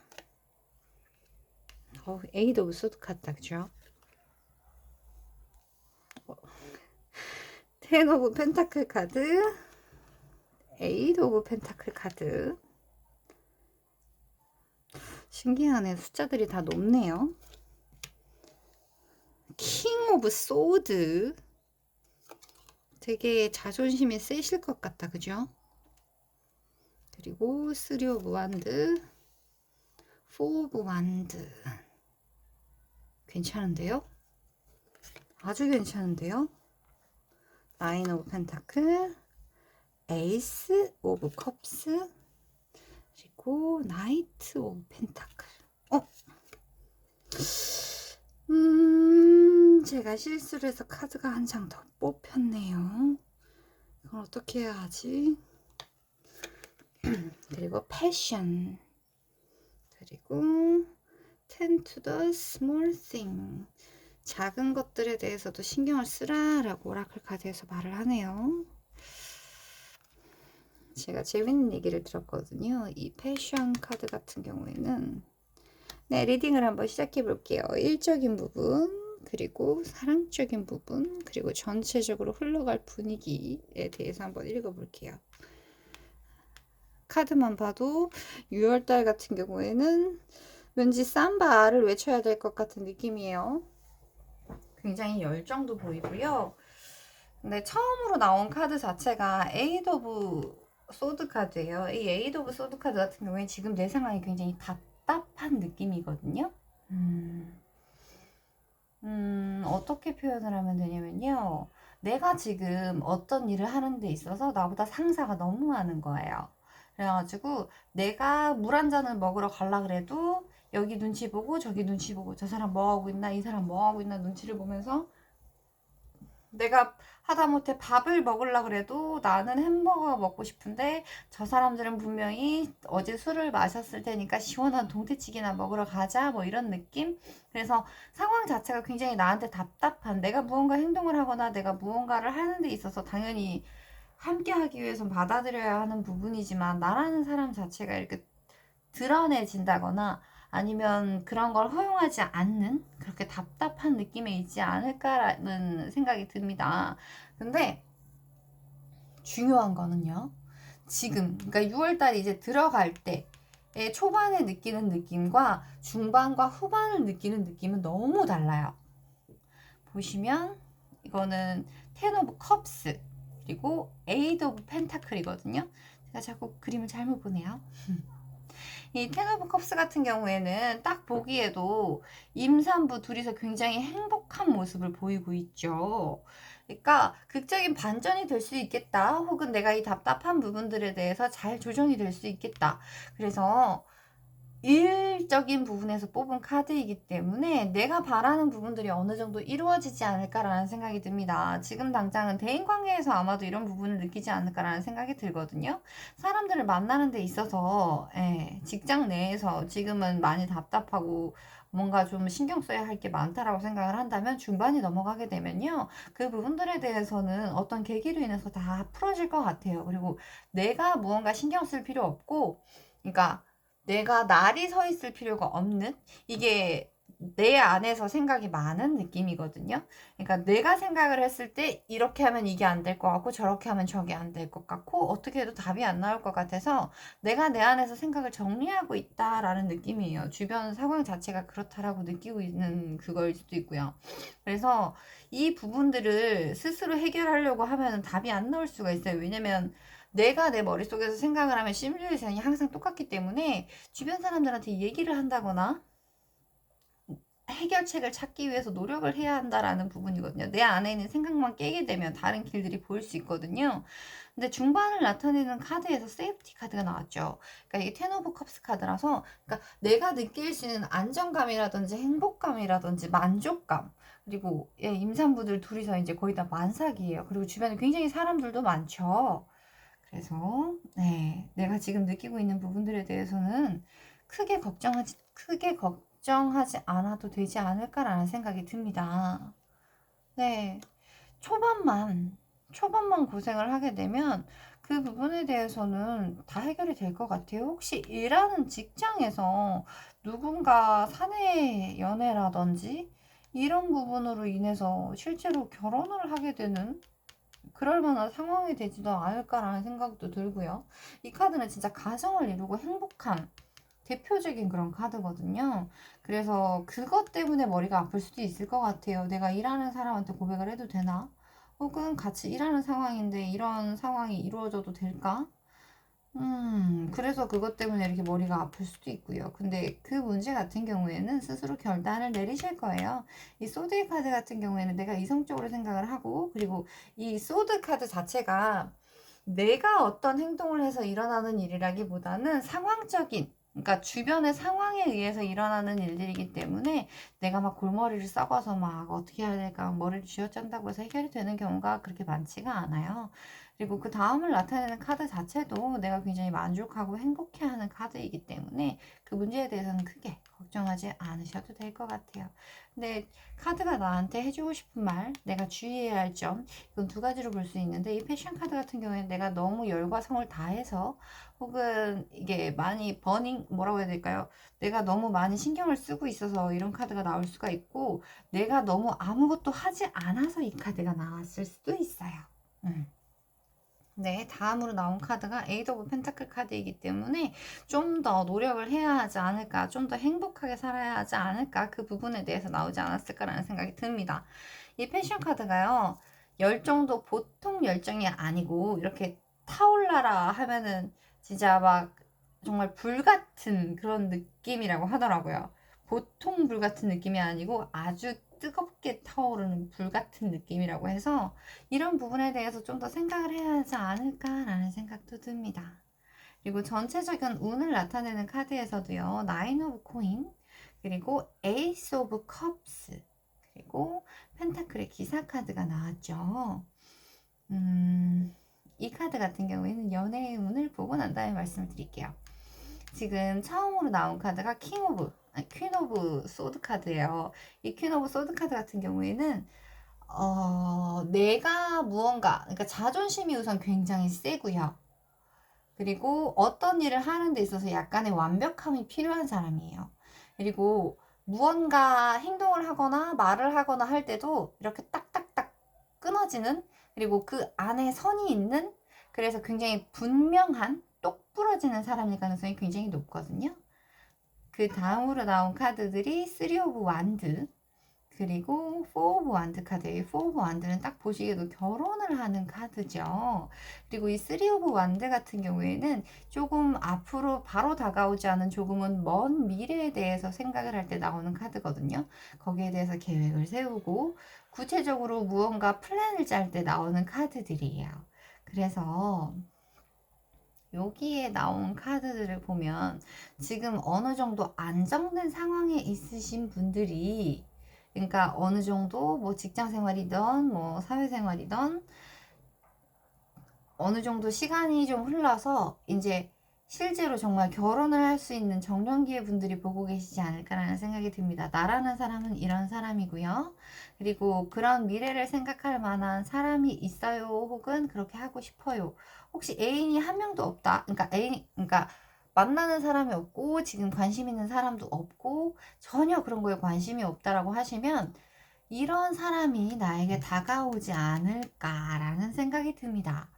에이드 오브 소드 카드 그죠? 텐 오브 펜타클 카드, 에이드 오브 펜타클 카드. 신기하네. 숫자들이 다 높네요. 킹 오브 소드. 되게 자존심이 세실 것 같다. 그죠? 그리고 3 오브 완드, 4 오브 완드. 괜찮은데요? 아주 괜찮은데요? 9 오브 펜타클, 에이스 오브 컵스, 그리고 나이트 오브 펜타클. 제가 실수를 해서 카드가 한 장 더 뽑혔네요. 이건 어떻게 해야 하지? 그리고 패션, 그리고 tend to the small thing. 작은 것들에 대해서도 신경을 쓰라라고 오라클 카드에서 말을 하네요. 제가 재밌는 얘기를 들었거든요. 이 패션 카드 같은 경우에는 네, 리딩을 한번 시작해 볼게요. 일적인 부분, 그리고 사랑적인 부분, 그리고 전체적으로 흘러갈 분위기에 대해서 한번 읽어볼게요. 카드만 봐도 6월달 같은 경우에는 왠지 삼바를 외쳐야 될 것 같은 느낌이에요. 굉장히 열정도 보이고요. 근데 처음으로 나온 카드 자체가 에이드 오브 소드 카드예요. 이 에이드 오브 소드 카드 같은 경우에 지금 내 상황이 굉장히 답답한 느낌이거든요. 어떻게 표현을 하면 되냐면요. 내가 지금 어떤 일을 하는 데 있어서 나보다 상사가 너무 많은 거예요. 그래가지고 내가 물 한 잔을 먹으러 갈라 그래도 여기 눈치 보고 저기 눈치 보고 저 사람 뭐 하고 있나 이 사람 뭐 하고 있나 눈치를 보면서 내가 하다못해 밥을 먹으려고 그래도 나는 햄버거가 먹고 싶은데 저 사람들은 분명히 어제 술을 마셨을 테니까 시원한 동태찌개나 먹으러 가자 뭐 이런 느낌. 그래서 상황 자체가 굉장히 나한테 답답한, 내가 무언가 행동을 하거나 내가 무언가를 하는 데 있어서 당연히 함께 하기 위해선 받아들여야 하는 부분이지만 나라는 사람 자체가 이렇게 드러내진다거나 아니면 그런 걸 허용하지 않는 그렇게 답답한 느낌에 있지 않을까라는 생각이 듭니다. 근데 중요한 거는요. 지금 그러니까 6월달이 이제 들어갈 때 초반에 느끼는 느낌과 중반과 후반을 느끼는 느낌은 너무 달라요. 보시면 이거는 텐 오브 컵스 그리고 에이드 오브 펜타클이거든요. 제가 자꾸 그림을 잘못 보네요. 이 텐 오브 컵스 같은 경우에는 딱 보기에도 임산부 둘이서 굉장히 행복한 모습을 보이고 있죠. 그러니까 극적인 반전이 될 수 있겠다. 혹은 내가 이 답답한 부분들에 대해서 잘 조정이 될 수 있겠다. 그래서 일적인 부분에서 뽑은 카드이기 때문에 내가 바라는 부분들이 어느 정도 이루어지지 않을까라는 생각이 듭니다. 지금 당장은 대인관계에서 아마도 이런 부분을 느끼지 않을까라는 생각이 들거든요. 사람들을 만나는 데 있어서 직장 내에서 지금은 많이 답답하고 뭔가 좀 신경 써야 할 게 많다라고 생각을 한다면 중반이 넘어가게 되면요. 그 부분들에 대해서는 어떤 계기로 인해서 다 풀어질 것 같아요. 그리고 내가 무언가 신경 쓸 필요 없고 그러니까 내가 날이 서 있을 필요가 없는 이게 내 안에서 생각이 많은 느낌이거든요. 그러니까 내가 생각을 했을 때 이렇게 하면 이게 안 될 것 같고 저렇게 하면 저게 안 될 것 같고 어떻게 해도 답이 안 나올 것 같아서 내가 내 안에서 생각을 정리하고 있다라는 느낌이에요. 주변 상황 자체가 그렇다라고 느끼고 있는 그거일 수도 있고요. 그래서 이 부분들을 스스로 해결하려고 하면 답이 안 나올 수가 있어요. 왜냐면 내가 내 머릿속에서 생각을 하면 시뮬레이션이 항상 똑같기 때문에 주변 사람들한테 얘기를 한다거나 해결책을 찾기 위해서 노력을 해야 한다라는 부분이거든요. 내 안에 있는 생각만 깨게 되면 다른 길들이 보일 수 있거든요. 근데 중반을 나타내는 카드에서 세이프티 카드가 나왔죠. 그러니까 이게 텐 오브 컵스 카드라서 그러니까 내가 느낄 수 있는 안정감이라든지 행복감이라든지 만족감 그리고 임산부들 둘이서 이제 거의 다 만삭이에요. 그리고 주변에 굉장히 사람들도 많죠. 그래서 내가 지금 느끼고 있는 부분들에 대해서는 크게 걱정하지 않아도 되지 않을까라는 생각이 듭니다. 네. 초반만 고생을 하게 되면 그 부분에 대해서는 다 해결이 될 것 같아요. 혹시 일하는 직장에서 누군가 사내 연애라든지 이런 부분으로 인해서 실제로 결혼을 하게 되는 그럴 만한 상황이 되지도 않을까라는 생각도 들고요. 이 카드는 진짜 가정을 이루고 행복한 대표적인 그런 카드거든요. 그래서 그것 때문에 머리가 아플 수도 있을 것 같아요. 내가 일하는 사람한테 고백을 해도 되나? 혹은 같이 일하는 상황인데 이런 상황이 이루어져도 될까? 그래서 그것 때문에 이렇게 머리가 아플 수도 있고요. 근데 그 문제 같은 경우에는 스스로 결단을 내리실 거예요. 이 소드의 카드 같은 경우에는 내가 이성적으로 생각을 하고, 그리고 이 소드 카드 자체가 내가 어떤 행동을 해서 일어나는 일이라기보다는 상황적인, 그러니까 주변의 상황에 의해서 일어나는 일들이기 때문에 내가 막 골머리를 썩어서 막 어떻게 해야 될까 머리를 쥐어짠다고 해서 해결이 되는 경우가 그렇게 많지가 않아요. 그리고 그 다음을 나타내는 카드 자체도 내가 굉장히 만족하고 행복해하는 카드이기 때문에 그 문제에 대해서는 크게 걱정하지 않으셔도 될 것 같아요. 근데 카드가 나한테 해주고 싶은 말, 내가 주의해야 할 점, 이건 두 가지로 볼 수 있는데 이 패션 카드 같은 경우에는 내가 너무 열과 성을 다해서 혹은 이게 많이 뭐라고 해야 될까요? 내가 너무 많이 신경을 쓰고 있어서 이런 카드가 나올 수가 있고 내가 너무 아무것도 하지 않아서 이 카드가 나왔을 수도 있어요. 네, 다음으로 나온 카드가 에이드 오브 펜타클 카드이기 때문에 좀 더 노력을 해야 하지 않을까, 좀 더 행복하게 살아야 하지 않을까, 그 부분에 대해서 나오지 않았을까라는 생각이 듭니다. 이 패션 카드가요, 열정도 보통 열정이 아니고, 이렇게 타올라라 하면은 진짜 막 정말 불같은 그런 느낌이라고 하더라고요. 보통 불같은 느낌이 아니고 아주 뜨겁게 타오르는 불같은 느낌이라고 해서 이런 부분에 대해서 좀 더 생각을 해야 하지 않을까라는 생각도 듭니다. 그리고 전체적인 운을 나타내는 카드에서도요. 나인 오브 코인, 그리고 에이스 오브 컵스, 그리고 펜타클의 기사 카드가 나왔죠. 이 카드 같은 경우에는 연애의 운을 보고 난 다음에 말씀을 드릴게요. 지금 처음으로 나온 카드가 퀸 오브 소드 카드예요. 이 퀸 오브 소드 카드 같은 경우에는 내가 무언가, 그러니까 자존심이 우선 굉장히 세고요. 그리고 어떤 일을 하는 데 있어서 약간의 완벽함이 필요한 사람이에요. 그리고 무언가 행동을 하거나 말을 하거나 할 때도 이렇게 딱딱딱 끊어지는, 그리고 그 안에 선이 있는, 그래서 굉장히 분명한 똑 부러지는 사람일 가능성이 굉장히 높거든요. 그 다음으로 나온 카드들이 3 오브 완드, 그리고 4 오브 완드 카드예요. 4 오브 완드는 딱 보시기에도 결혼을 하는 카드죠. 그리고 이 3 오브 완드 같은 경우에는 조금 앞으로 바로 다가오지 않은 조금은 먼 미래에 대해서 생각을 할 때 나오는 카드거든요. 거기에 대해서 계획을 세우고 구체적으로 무언가 플랜을 짤 때 나오는 카드들이에요. 그래서 여기에 나온 카드들을 보면 지금 어느 정도 안정된 상황에 있으신 분들이, 그러니까 어느 정도 뭐 직장 생활이든 뭐 사회 생활이든 어느 정도 시간이 좀 흘러서 이제 실제로 정말 결혼을 할 수 있는 정년기의 분들이 보고 계시지 않을까라는 생각이 듭니다. 나라는 사람은 이런 사람이고요. 그리고 그런 미래를 생각할 만한 사람이 있어요. 혹은 그렇게 하고 싶어요. 혹시 애인이 한 명도 없다. 그러니까 만나는 사람이 없고 지금 관심 있는 사람도 없고 전혀 그런 거에 관심이 없다라고 하시면 이런 사람이 나에게 다가오지 않을까라는 생각이 듭니다.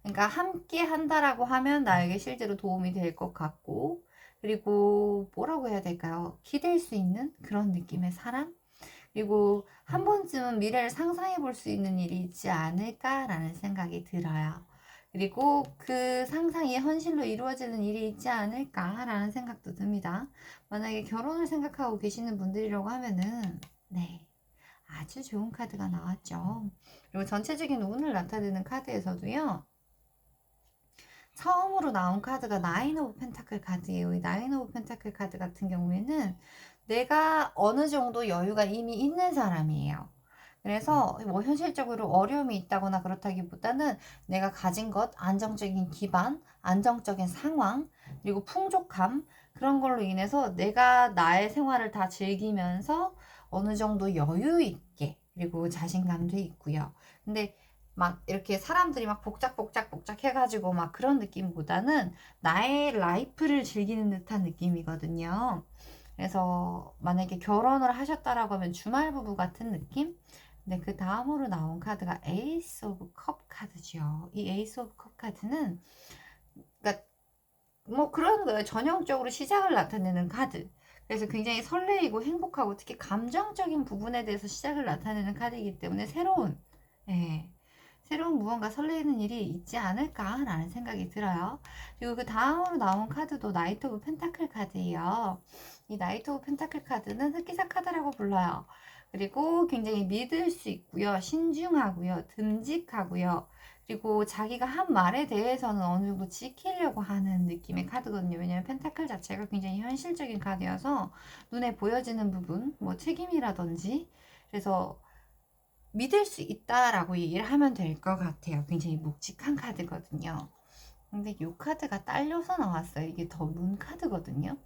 그러니까 함께 한다라고 하면 나에게 실제로 도움이 될 것 같고, 그리고 뭐라고 해야 될까요? 기댈 수 있는 그런 느낌의 사람? 그리고 한 번쯤은 미래를 상상해 볼 수 있는 일이 있지 않을까라는 생각이 들어요. 그리고 그 상상이 현실로 이루어지는 일이 있지 않을까라는 생각도 듭니다. 만약에 결혼을 생각하고 계시는 분들이라고 하면은, 네. 아주 좋은 카드가 나왔죠. 그리고 전체적인 운을 나타내는 카드에서도요. 처음으로 나온 카드가 나인 오브 펜타클 카드예요. 이 나인 오브 펜타클 카드 같은 경우에는 내가 어느 정도 여유가 이미 있는 사람이에요. 그래서 뭐 현실적으로 어려움이 있다거나 그렇다기보다는 내가 가진 것, 안정적인 기반, 안정적인 상황, 그리고 풍족함, 그런 걸로 인해서 내가 나의 생활을 다 즐기면서 어느 정도 여유 있게, 그리고 자신감도 있고요. 근데 막 이렇게 사람들이 막 복작복작 해가지고 막 그런 느낌보다는 나의 라이프를 즐기는 듯한 느낌이거든요. 그래서 만약에 결혼을 하셨다라고 하면 주말 부부 같은 느낌? 근데 그 다음으로 나온 카드가 에이스 오브 컵 카드죠. 이 에이스 오브 컵 카드는, 그러니까 뭐 그런 거예요. 전형적으로 시작을 나타내는 카드. 그래서 굉장히 설레이고 행복하고 특히 감정적인 부분에 대해서 시작을 나타내는 카드이기 때문에 예, 새로운 무언가 설레이는 일이 있지 않을까라는 생각이 들어요. 그리고 그 다음으로 나온 카드도 나이트 오브 펜타클 카드예요. 이 나이트 오브 펜타클 카드는 흑기사 카드라고 불러요. 그리고 굉장히 믿을 수 있고요. 신중하고요. 듬직하고요. 그리고 자기가 한 말에 대해서는 어느 정도 지키려고 하는 느낌의 카드거든요. 왜냐면 펜타클 자체가 굉장히 현실적인 카드여서 눈에 보여지는 부분, 뭐 책임이라든지, 그래서 믿을 수 있다라고 얘기를 하면 될 것 같아요. 굉장히 묵직한 카드거든요. 근데 이 카드가 딸려서 나왔어요. 이게 더 문 카드거든요.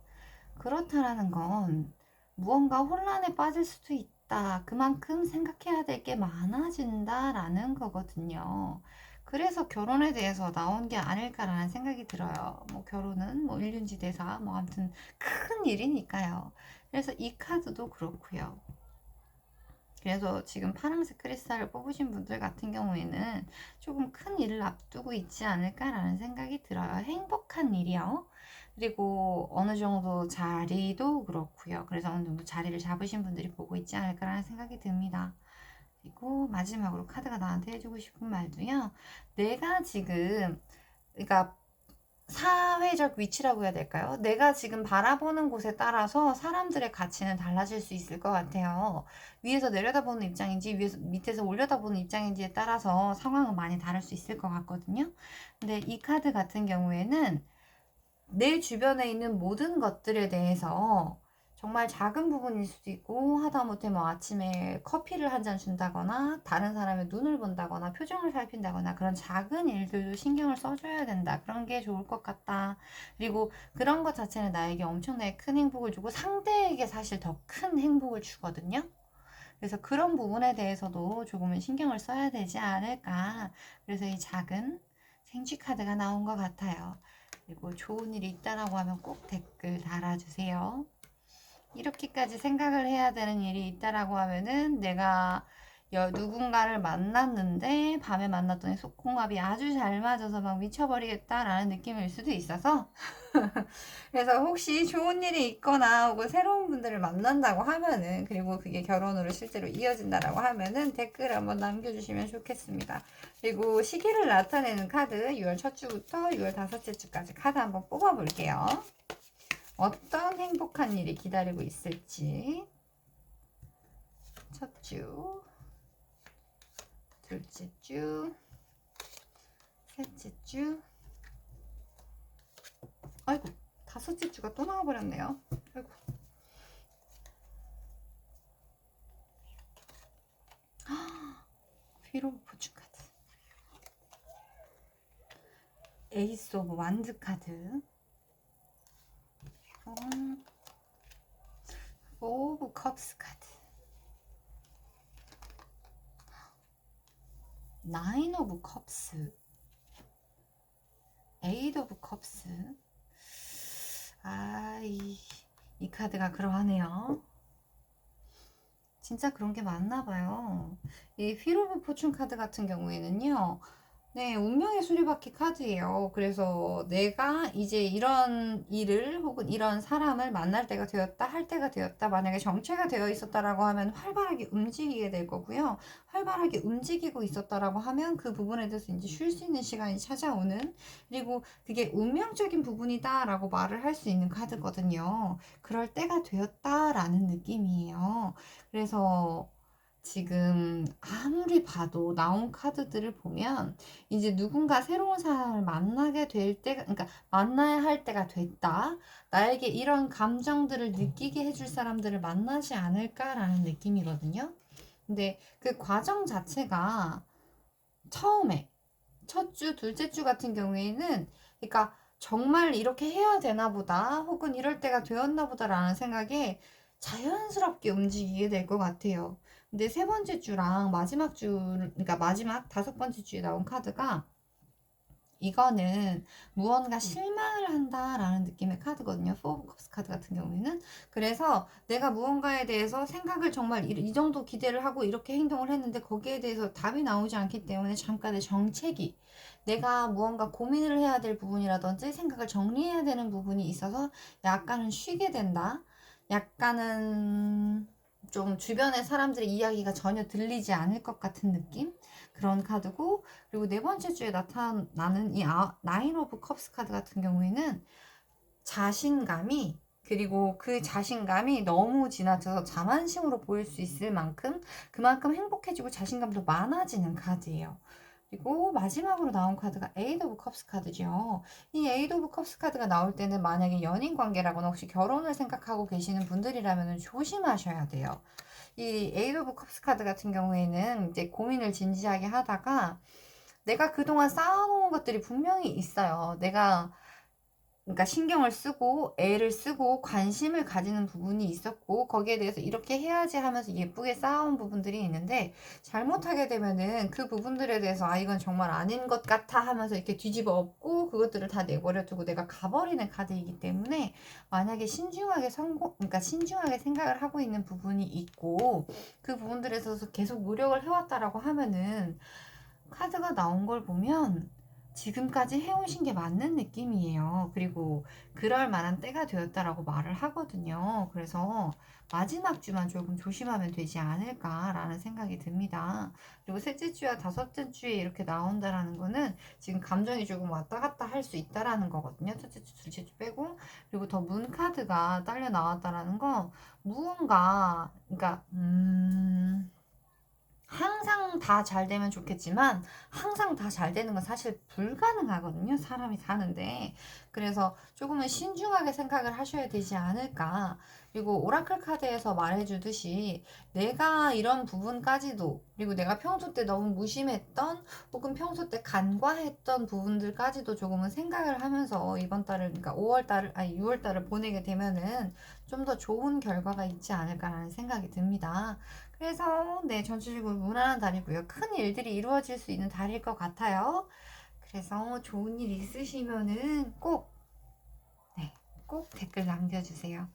그렇다라는 건 무언가 혼란에 빠질 수도 있다. 그만큼 생각해야 될 게 많아진다라는 거거든요. 그래서 결혼에 대해서 나온 게 아닐까라는 생각이 들어요. 뭐 결혼은 뭐 일륜지대사 뭐 아무튼 큰 일이니까요. 그래서 이 카드도 그렇고요. 그래서 지금 파란색 크리스탈을 뽑으신 분들 같은 경우에는 조금 큰 일을 앞두고 있지 않을까라는 생각이 들어요. 행복한 일이요. 그리고 어느 정도 자리도 그렇고요. 그래서 어느 정도 자리를 잡으신 분들이 보고 있지 않을까라는 생각이 듭니다. 그리고 마지막으로 카드가 나한테 해주고 싶은 말도요. 내가 지금, 그러니까 사회적 위치라고 해야 될까요? 내가 지금 바라보는 곳에 따라서 사람들의 가치는 달라질 수 있을 것 같아요. 위에서 내려다보는 입장인지 위에서 밑에서 올려다보는 입장인지에 따라서 상황은 많이 다를 수 있을 것 같거든요. 근데 이 카드 같은 경우에는 내 주변에 있는 모든 것들에 대해서 정말 작은 부분일 수도 있고, 하다못해 뭐 아침에 커피를 한 잔 준다거나 다른 사람의 눈을 본다거나 표정을 살핀다거나 그런 작은 일들도 신경을 써줘야 된다. 그런 게 좋을 것 같다. 그리고 그런 것 자체는 나에게 엄청나게 큰 행복을 주고 상대에게 사실 더 큰 행복을 주거든요. 그래서 그런 부분에 대해서도 조금은 신경을 써야 되지 않을까. 그래서 이 작은 생쥐 카드가 나온 것 같아요. 그리고 좋은 일이 있다라고 하면 꼭 댓글 달아주세요. 이렇게까지 생각을 해야 되는 일이 있다라고 하면은 내가 누군가를 만났는데 밤에 만났더니 속궁합이 아주 잘 맞아서 막 미쳐버리겠다라는 느낌일 수도 있어서 그래서 혹시 좋은 일이 있거나 혹은 새로운 분들을 만난다고 하면은 그리고 그게 결혼으로 실제로 이어진다라고 하면은 댓글 한번 남겨주시면 좋겠습니다. 그리고 시기를 나타내는 카드 6월 첫 주부터 6월 다섯째 주까지 카드 한번 뽑아볼게요. 어떤 행복한 일이 기다리고 있을지. 첫 주, 둘째 주, 셋째 주. 아이고, 다섯째 주가 또 나와버렸네요. 아이고. 휘로 포춘 카드. 에이스 오브 완드 카드. 오브 컵스 카드. 나인 오브 컵스. 에이드 오브 컵스. 이 카드가 그러하네요. 진짜 그런 게 많나 봐요. 이 휠 오브 포춘 카드 같은 경우에는요. 네, 운명의 수리바퀴 카드예요. 그래서 내가 이제 이런 일을 혹은 이런 사람을 만날 때가 되었다, 할 때가 되었다, 만약에 정체가 되어 있었다라고 하면 활발하게 움직이게 될 거고요. 활발하게 움직이고 있었다라고 하면 그 부분에 대해서 이제 쉴 수 있는 시간이 찾아오는, 그리고 그게 운명적인 부분이다라고 말을 할 수 있는 카드거든요. 그럴 때가 되었다라는 느낌이에요. 그래서 지금 아무리 봐도 나온 카드들을 보면 이제 누군가 새로운 사람을 만나게 될 때가, 그러니까 만나야 할 때가 됐다. 나에게 이런 감정들을 느끼게 해줄 사람들을 만나지 않을까라는 느낌이거든요. 근데 그 과정 자체가 처음에 첫 주, 둘째 주 같은 경우에는 그러니까 정말 이렇게 해야 되나 보다 혹은 이럴 때가 되었나 보다라는 생각에 자연스럽게 움직이게 될 것 같아요. 근데 세 번째 주랑 마지막 주, 그러니까 마지막 다섯 번째 주에 나온 카드가 이거는 무언가 실망을 한다라는 느낌의 카드거든요. 포 오브 컵스 카드 같은 경우에는. 그래서 내가 무언가에 대해서 생각을 정말 이 정도 기대를 하고 이렇게 행동을 했는데 거기에 대해서 답이 나오지 않기 때문에 잠깐의 정체기. 내가 무언가 고민을 해야 될 부분이라든지 생각을 정리해야 되는 부분이 있어서 약간은 쉬게 된다. 약간은 좀 주변의 사람들의 이야기가 전혀 들리지 않을 것 같은 느낌? 그런 카드고, 그리고 네 번째 주에 나타나는 이 나인 오브 컵스 카드 같은 경우에는 자신감이, 그리고 그 자신감이 너무 지나쳐서 자만심으로 보일 수 있을 만큼 그만큼 행복해지고 자신감도 많아지는 카드예요. 그리고 마지막으로 나온 카드가 에이드 오브 컵스 카드죠. 이 에이드 오브 컵스 카드가 나올 때는 만약에 연인 관계라거나 혹시 결혼을 생각하고 계시는 분들이라면 조심하셔야 돼요. 이 에이드 오브 컵스 카드 같은 경우에는 이제 고민을 진지하게 하다가 내가 그동안 쌓아놓은 것들이 분명히 있어요. 내가 그러니까 신경을 쓰고 애를 쓰고 관심을 가지는 부분이 있었고 거기에 대해서 이렇게 해야지 하면서 예쁘게 쌓아온 부분들이 있는데 잘못하게 되면은 그 부분들에 대해서 이건 정말 아닌 것 같아 하면서 이렇게 뒤집어 엎고 그것들을 다 내버려 두고 내가 가버리는 카드이기 때문에 만약에 그러니까 신중하게 생각을 하고 있는 부분이 있고 그 부분들에 있어서 계속 노력을 해왔다라고 하면은 카드가 나온 걸 보면 지금까지 해오신 게 맞는 느낌이에요. 그리고 그럴 만한 때가 되었다라고 말을 하거든요. 그래서 마지막 주만 조금 조심하면 되지 않을까라는 생각이 듭니다. 그리고 셋째 주와 다섯째 주에 이렇게 나온다라는 거는 지금 감정이 조금 왔다 갔다 할 수 있다라는 거거든요. 첫째 주, 둘째 주 빼고. 그리고 더 문 카드가 딸려 나왔다라는 건 무언가, 그러니까, 항상 다 잘 되면 좋겠지만 항상 다 잘 되는 건 사실 불가능하거든요. 사람이 사는데. 그래서 조금은 신중하게 생각을 하셔야 되지 않을까. 그리고 오라클 카드에서 말해주듯이 내가 이런 부분까지도 그리고 내가 평소 때 너무 무심했던 혹은 평소 때 간과했던 부분들까지도 조금은 생각을 하면서 이번 달을 그러니까 5월 달을 6월 달을 보내게 되면은 좀 더 좋은 결과가 있지 않을까라는 생각이 듭니다. 그래서 네, 전체적으로 무난한 달이고요. 큰 일들이 이루어질 수 있는 달일 것 같아요. 그래서 좋은 일 있으시면은 꼭, 네, 꼭 댓글 남겨주세요.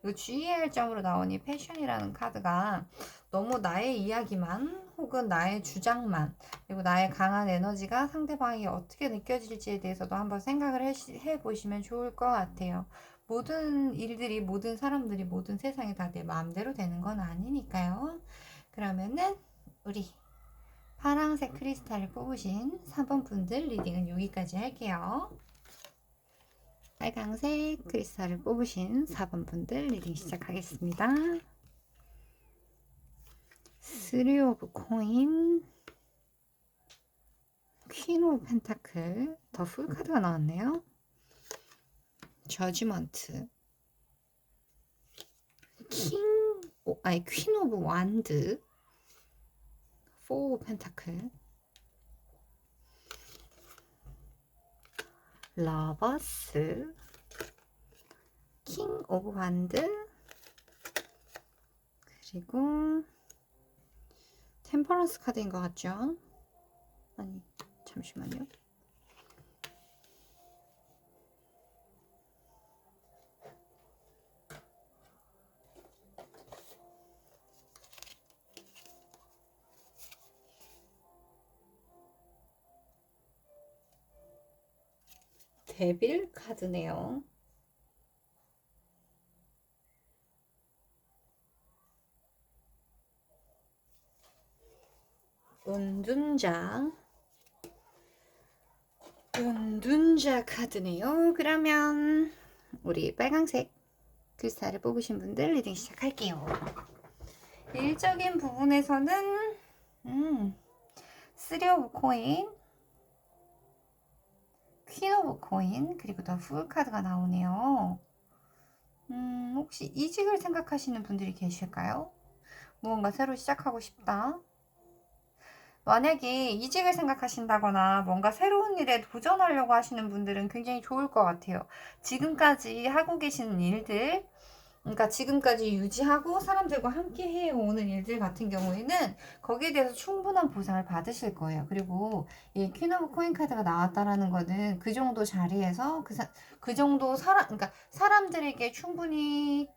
그리고 주의해야 할 점으로 나온 이 패션이라는 카드가 너무 나의 이야기만 혹은 나의 주장만 그리고 나의 강한 에너지가 상대방에게 어떻게 느껴질지에 대해서도 한번 생각을 해보시면 좋을 것 같아요. 모든 일들이 모든 사람들이 모든 세상에 다 내 마음대로 되는 건 아니니까요. 그러면은 우리 파란색 크리스탈을 뽑으신 3번 분들 리딩은 여기까지 할게요. 빨강색 크리스탈을 뽑으신 4번 분들 리딩 시작하겠습니다. 3 오브 코인, 퀸 오브 펜타클, 더 풀 카드가 나왔네요. 저지먼트, 퀸 오브 완드, 4 오브 펜타클, 러버스, 킹 오브 완드, 그리고 템퍼런스 카드인 것 같죠? 아니, 잠시만요. 데빌 카드네요. 은둔자 카드네요. 그러면 우리 빨강색 크리스탈을 뽑으신 분들 리딩 시작할게요. 일적인 부분에서는 3 오브 코인, 퀸 오브 코인, 그리고 더 풀 카드가 나오네요. 혹시 이직을 생각하시는 분들이 계실까요? 무언가 새로 시작하고 싶다. 만약에 이직을 생각하신다거나 뭔가 새로운 일에 도전하려고 하시는 분들은 굉장히 좋을 것 같아요. 지금까지 하고 계시는 일들, 그러니까 지금까지 유지하고 사람들과 함께 해오는 일들 같은 경우에는 거기에 대해서 충분한 보상을 받으실 거예요. 그리고 이 퀸 오브 코인 카드가 나왔다라는 거는 그 정도 자리에서 그 정도 그러니까 사람들에게 충분히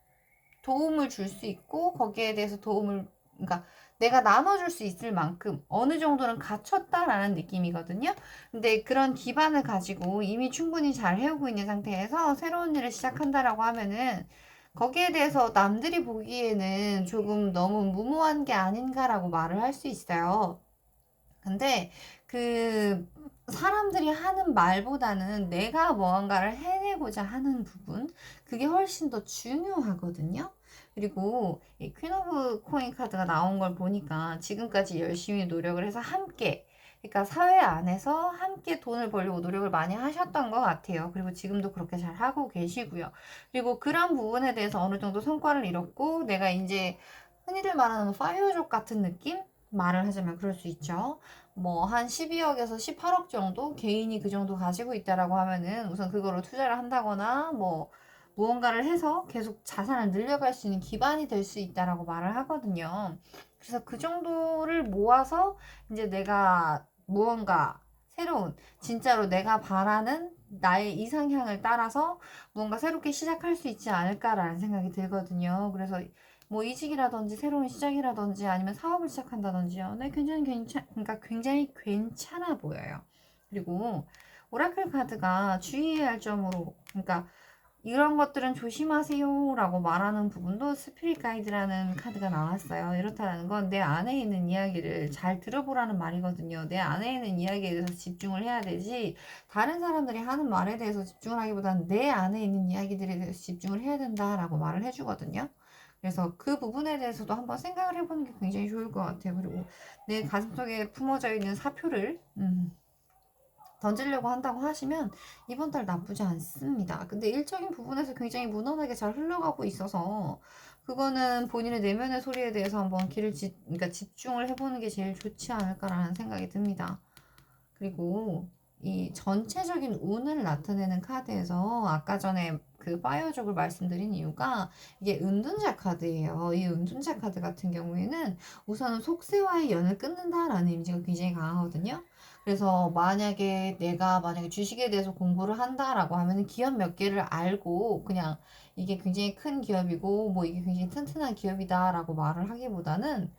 도움을 줄 수 있고 거기에 대해서 그러니까 내가 나눠줄 수 있을 만큼 어느 정도는 갖췄다라는 느낌이거든요. 근데 그런 기반을 가지고 이미 충분히 잘 해오고 있는 상태에서 새로운 일을 시작한다라고 하면은 거기에 대해서 남들이 보기에는 조금 너무 무모한 게 아닌가라고 말을 할 수 있어요. 근데 그 사람들이 하는 말보다는 내가 무언가를 해내고자 하는 부분, 그게 훨씬 더 중요하거든요. 그리고 이 퀸 오브 코인 카드가 나온 걸 보니까 지금까지 열심히 노력을 해서 함께, 그러니까 사회 안에서 함께 돈을 벌려고 노력을 많이 하셨던 것 같아요. 그리고 지금도 그렇게 잘 하고 계시고요. 그리고 그런 부분에 대해서 어느 정도 성과를 이뤘고 내가 이제 흔히들 말하는 파이어족 같은 느낌? 말을 하자면 그럴 수 있죠. 뭐 한 12억에서 18억 정도 개인이 그 정도 가지고 있다라고 하면은 우선 그거로 투자를 한다거나 뭐 무언가를 해서 계속 자산을 늘려갈 수 있는 기반이 될 수 있다라고 말을 하거든요. 그래서 그 정도를 모아서 이제 내가 무언가 새로운 진짜로 내가 바라는 나의 이상향을 따라서 무언가 새롭게 시작할 수 있지 않을까라는 생각이 들거든요. 그래서 뭐 이직이라든지 새로운 시작이라든지 아니면 사업을 시작한다든지요. 네, 그러니까 굉장히 괜찮아 보여요. 그리고 오라클 카드가 주의해야 할 점으로, 그러니까 이런 것들은 조심하세요라고 말하는 부분도 스피릿 가이드라는 카드가 나왔어요. 이렇다는 건 내 안에 있는 이야기를 잘 들어보라는 말이거든요. 내 안에 있는 이야기에 대해서 집중을 해야 되지 다른 사람들이 하는 말에 대해서 집중을 하기보다는 내 안에 있는 이야기들에 대해서 집중을 해야 된다라고 말을 해주거든요. 그래서 그 부분에 대해서도 한번 생각을 해보는 게 굉장히 좋을 것 같아요. 그리고 내 가슴속에 품어져 있는 사표를 던지려고 한다고 하시면 이번 달 나쁘지 않습니다. 근데 일적인 부분에서 굉장히 무난하게 잘 흘러가고 있어서 그거는 본인의 내면의 소리에 대해서 한번 그러니까 집중을 해보는 게 제일 좋지 않을까라는 생각이 듭니다. 그리고 이 전체적인 운을 나타내는 카드에서 아까 전에 그 파이어족을 말씀드린 이유가 이게 은둔자 카드예요. 이 은둔자 카드 같은 경우에는 우선은 속세와의 연을 끊는다라는 이미지가 굉장히 강하거든요. 그래서 만약에 주식에 대해서 공부를 한다라고 하면은 기업 몇 개를 알고 그냥 이게 굉장히 큰 기업이고 뭐 이게 굉장히 튼튼한 기업이다라고 말을 하기보다는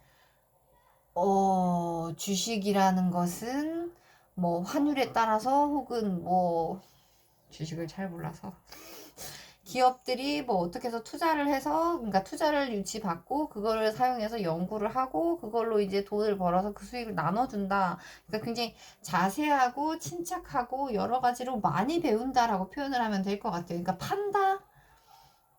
주식이라는 것은 뭐 환율에 따라서 혹은 뭐 주식을 잘 몰라서 기업들이 뭐 어떻게 해서 투자를 해서, 그러니까 투자를 유치받고, 그거를 사용해서 연구를 하고, 그걸로 이제 돈을 벌어서 그 수익을 나눠준다. 그러니까 굉장히 자세하고 침착하고 여러 가지로 많이 배운다라고 표현을 하면 될 것 같아요. 그러니까 판다?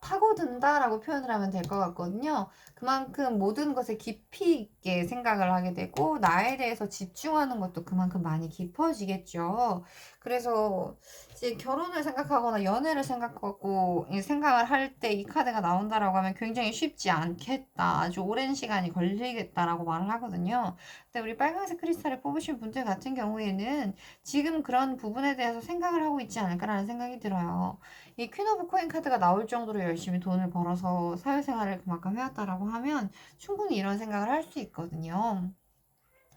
파고든다라고 표현을 하면 될 것 같거든요. 그만큼 모든 것에 깊이 있게 생각을 하게 되고 나에 대해서 집중하는 것도 그만큼 많이 깊어지겠죠. 그래서 이제 결혼을 생각하거나 연애를 생각하고 생각을 할 때 이 카드가 나온다라고 하면 굉장히 쉽지 않겠다. 아주 오랜 시간이 걸리겠다라고 말을 하거든요. 근데 우리 빨간색 크리스탈을 뽑으신 분들 같은 경우에는 지금 그런 부분에 대해서 생각을 하고 있지 않을까라는 생각이 들어요. 이 퀸 오브 코인 카드가 나올 정도로 열심히 돈을 벌어서 사회생활을 그만큼 해왔다라고 하면 충분히 이런 생각을 할 수 있거든요.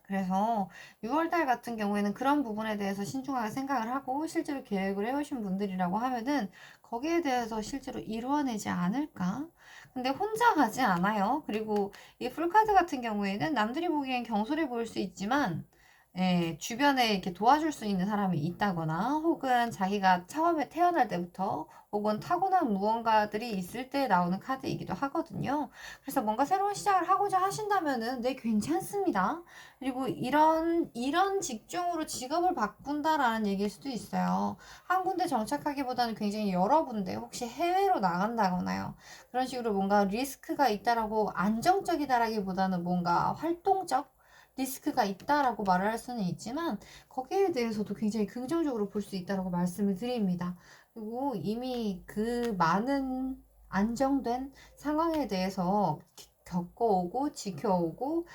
그래서 6월달 같은 경우에는 그런 부분에 대해서 신중하게 생각을 하고 실제로 계획을 해오신 분들이라고 하면은 거기에 대해서 실제로 이루어내지 않을까? 근데 혼자 가지 않아요. 그리고 이 풀카드 같은 경우에는 남들이 보기엔 경솔해 보일 수 있지만 예, 주변에 이렇게 도와줄 수 있는 사람이 있다거나 혹은 자기가 처음에 태어날 때부터 혹은 타고난 무언가들이 있을 때 나오는 카드이기도 하거든요. 그래서 뭔가 새로운 시작을 하고자 하신다면은 네, 괜찮습니다. 그리고 이런 직종으로 직업을 바꾼다라는 얘기일 수도 있어요. 한 군데 정착하기보다는 굉장히 여러 군데, 혹시 해외로 나간다거나요. 그런 식으로 뭔가 리스크가 있다라고 안정적이다라기보다는 뭔가 활동적 리스크가 있다라고 말을 할 수는 있지만 거기에 대해서도 굉장히 긍정적으로 볼 수 있다라고 말씀을 드립니다. 그리고 이미 그 많은 안정된 상황에 대해서 겪어오고 지켜오고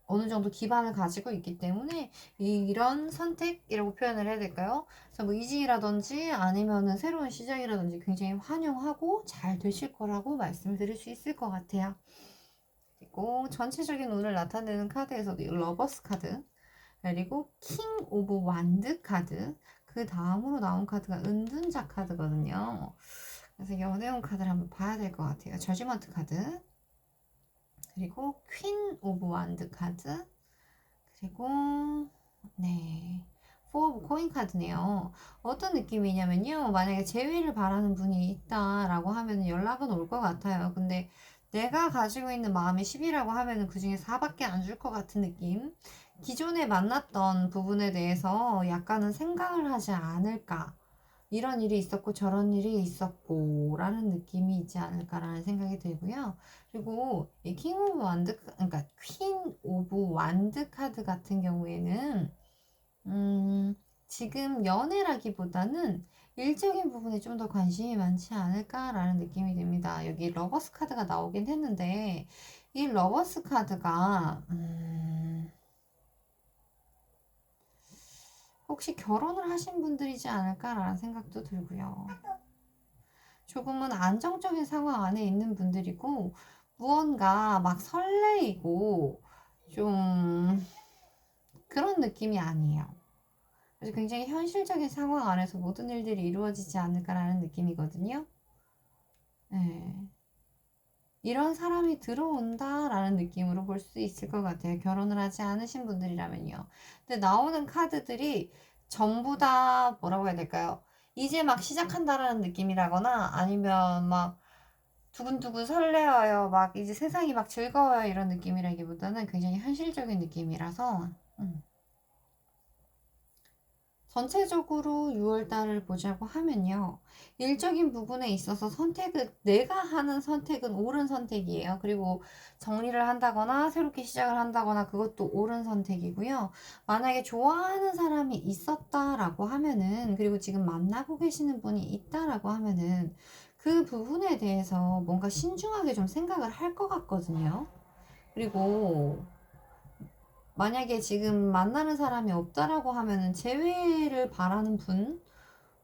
어느 정도 기반을 가지고 있기 때문에 이런 선택이라고 표현을 해야 될까요? 그래서 뭐 이직이라든지 아니면은 새로운 시작이라든지 굉장히 환영하고 잘 되실 거라고 말씀을 드릴 수 있을 것 같아요. 그리고 전체적인 운을 나타내는 카드에서도 이 러버스 카드, 그리고 킹 오브 완드 카드, 그 다음으로 나온 카드가 은둔자 카드거든요. 그래서 연애운 카드를 한번 봐야 될 것 같아요. 저지먼트 카드, 그리고 퀸 오브 완드 카드, 그리고 네, 포 오브 코인 카드네요. 어떤 느낌이냐면요. 만약에 재회를 바라는 분이 있다라고 하면 연락은 올 것 같아요. 근데 내가 가지고 있는 마음이 10이라고 하면은 그 중에 4밖에 안 줄 것 같은 느낌. 기존에 만났던 부분에 대해서 약간은 생각을 하지 않을까. 이런 일이 있었고 저런 일이 있었고 라는 느낌이 있지 않을까라는 생각이 들고요. 그리고 이 킹 오브 완드, 그러니까 퀸 오브 완드 카드 같은 경우에는 지금 연애라기보다는 일적인 부분에 좀 더 관심이 많지 않을까라는 느낌이 듭니다. 여기 러버스 카드가 나오긴 했는데 이 러버스 카드가 혹시 결혼을 하신 분들이지 않을까라는 생각도 들고요. 조금은 안정적인 상황 안에 있는 분들이고 무언가 막 설레이고 좀 그런 느낌이 아니에요. 그래서 굉장히 현실적인 상황 안에서 모든 일들이 이루어지지 않을까라는 느낌이거든요. 네. 이런 사람이 들어온다라는 느낌으로 볼 수 있을 것 같아요. 결혼을 하지 않으신 분들이라면요. 근데 나오는 카드들이 전부 다 뭐라고 해야 될까요? 이제 막 시작한다라는 느낌이라거나 아니면 막 두근두근 설레어요. 막 이제 세상이 막 즐거워요. 이런 느낌이라기보다는 굉장히 현실적인 느낌이라서 전체적으로 6월달을 보자고 하면요. 일적인 부분에 있어서 내가 하는 선택은 옳은 선택이에요. 그리고 정리를 한다거나 새롭게 시작을 한다거나 그것도 옳은 선택이고요. 만약에 좋아하는 사람이 있었다라고 하면은, 그리고 지금 만나고 계시는 분이 있다라고 하면은 그 부분에 대해서 뭔가 신중하게 좀 생각을 할 것 같거든요. 그리고 만약에 지금 만나는 사람이 없다라고 하면은 재회를 바라는 분,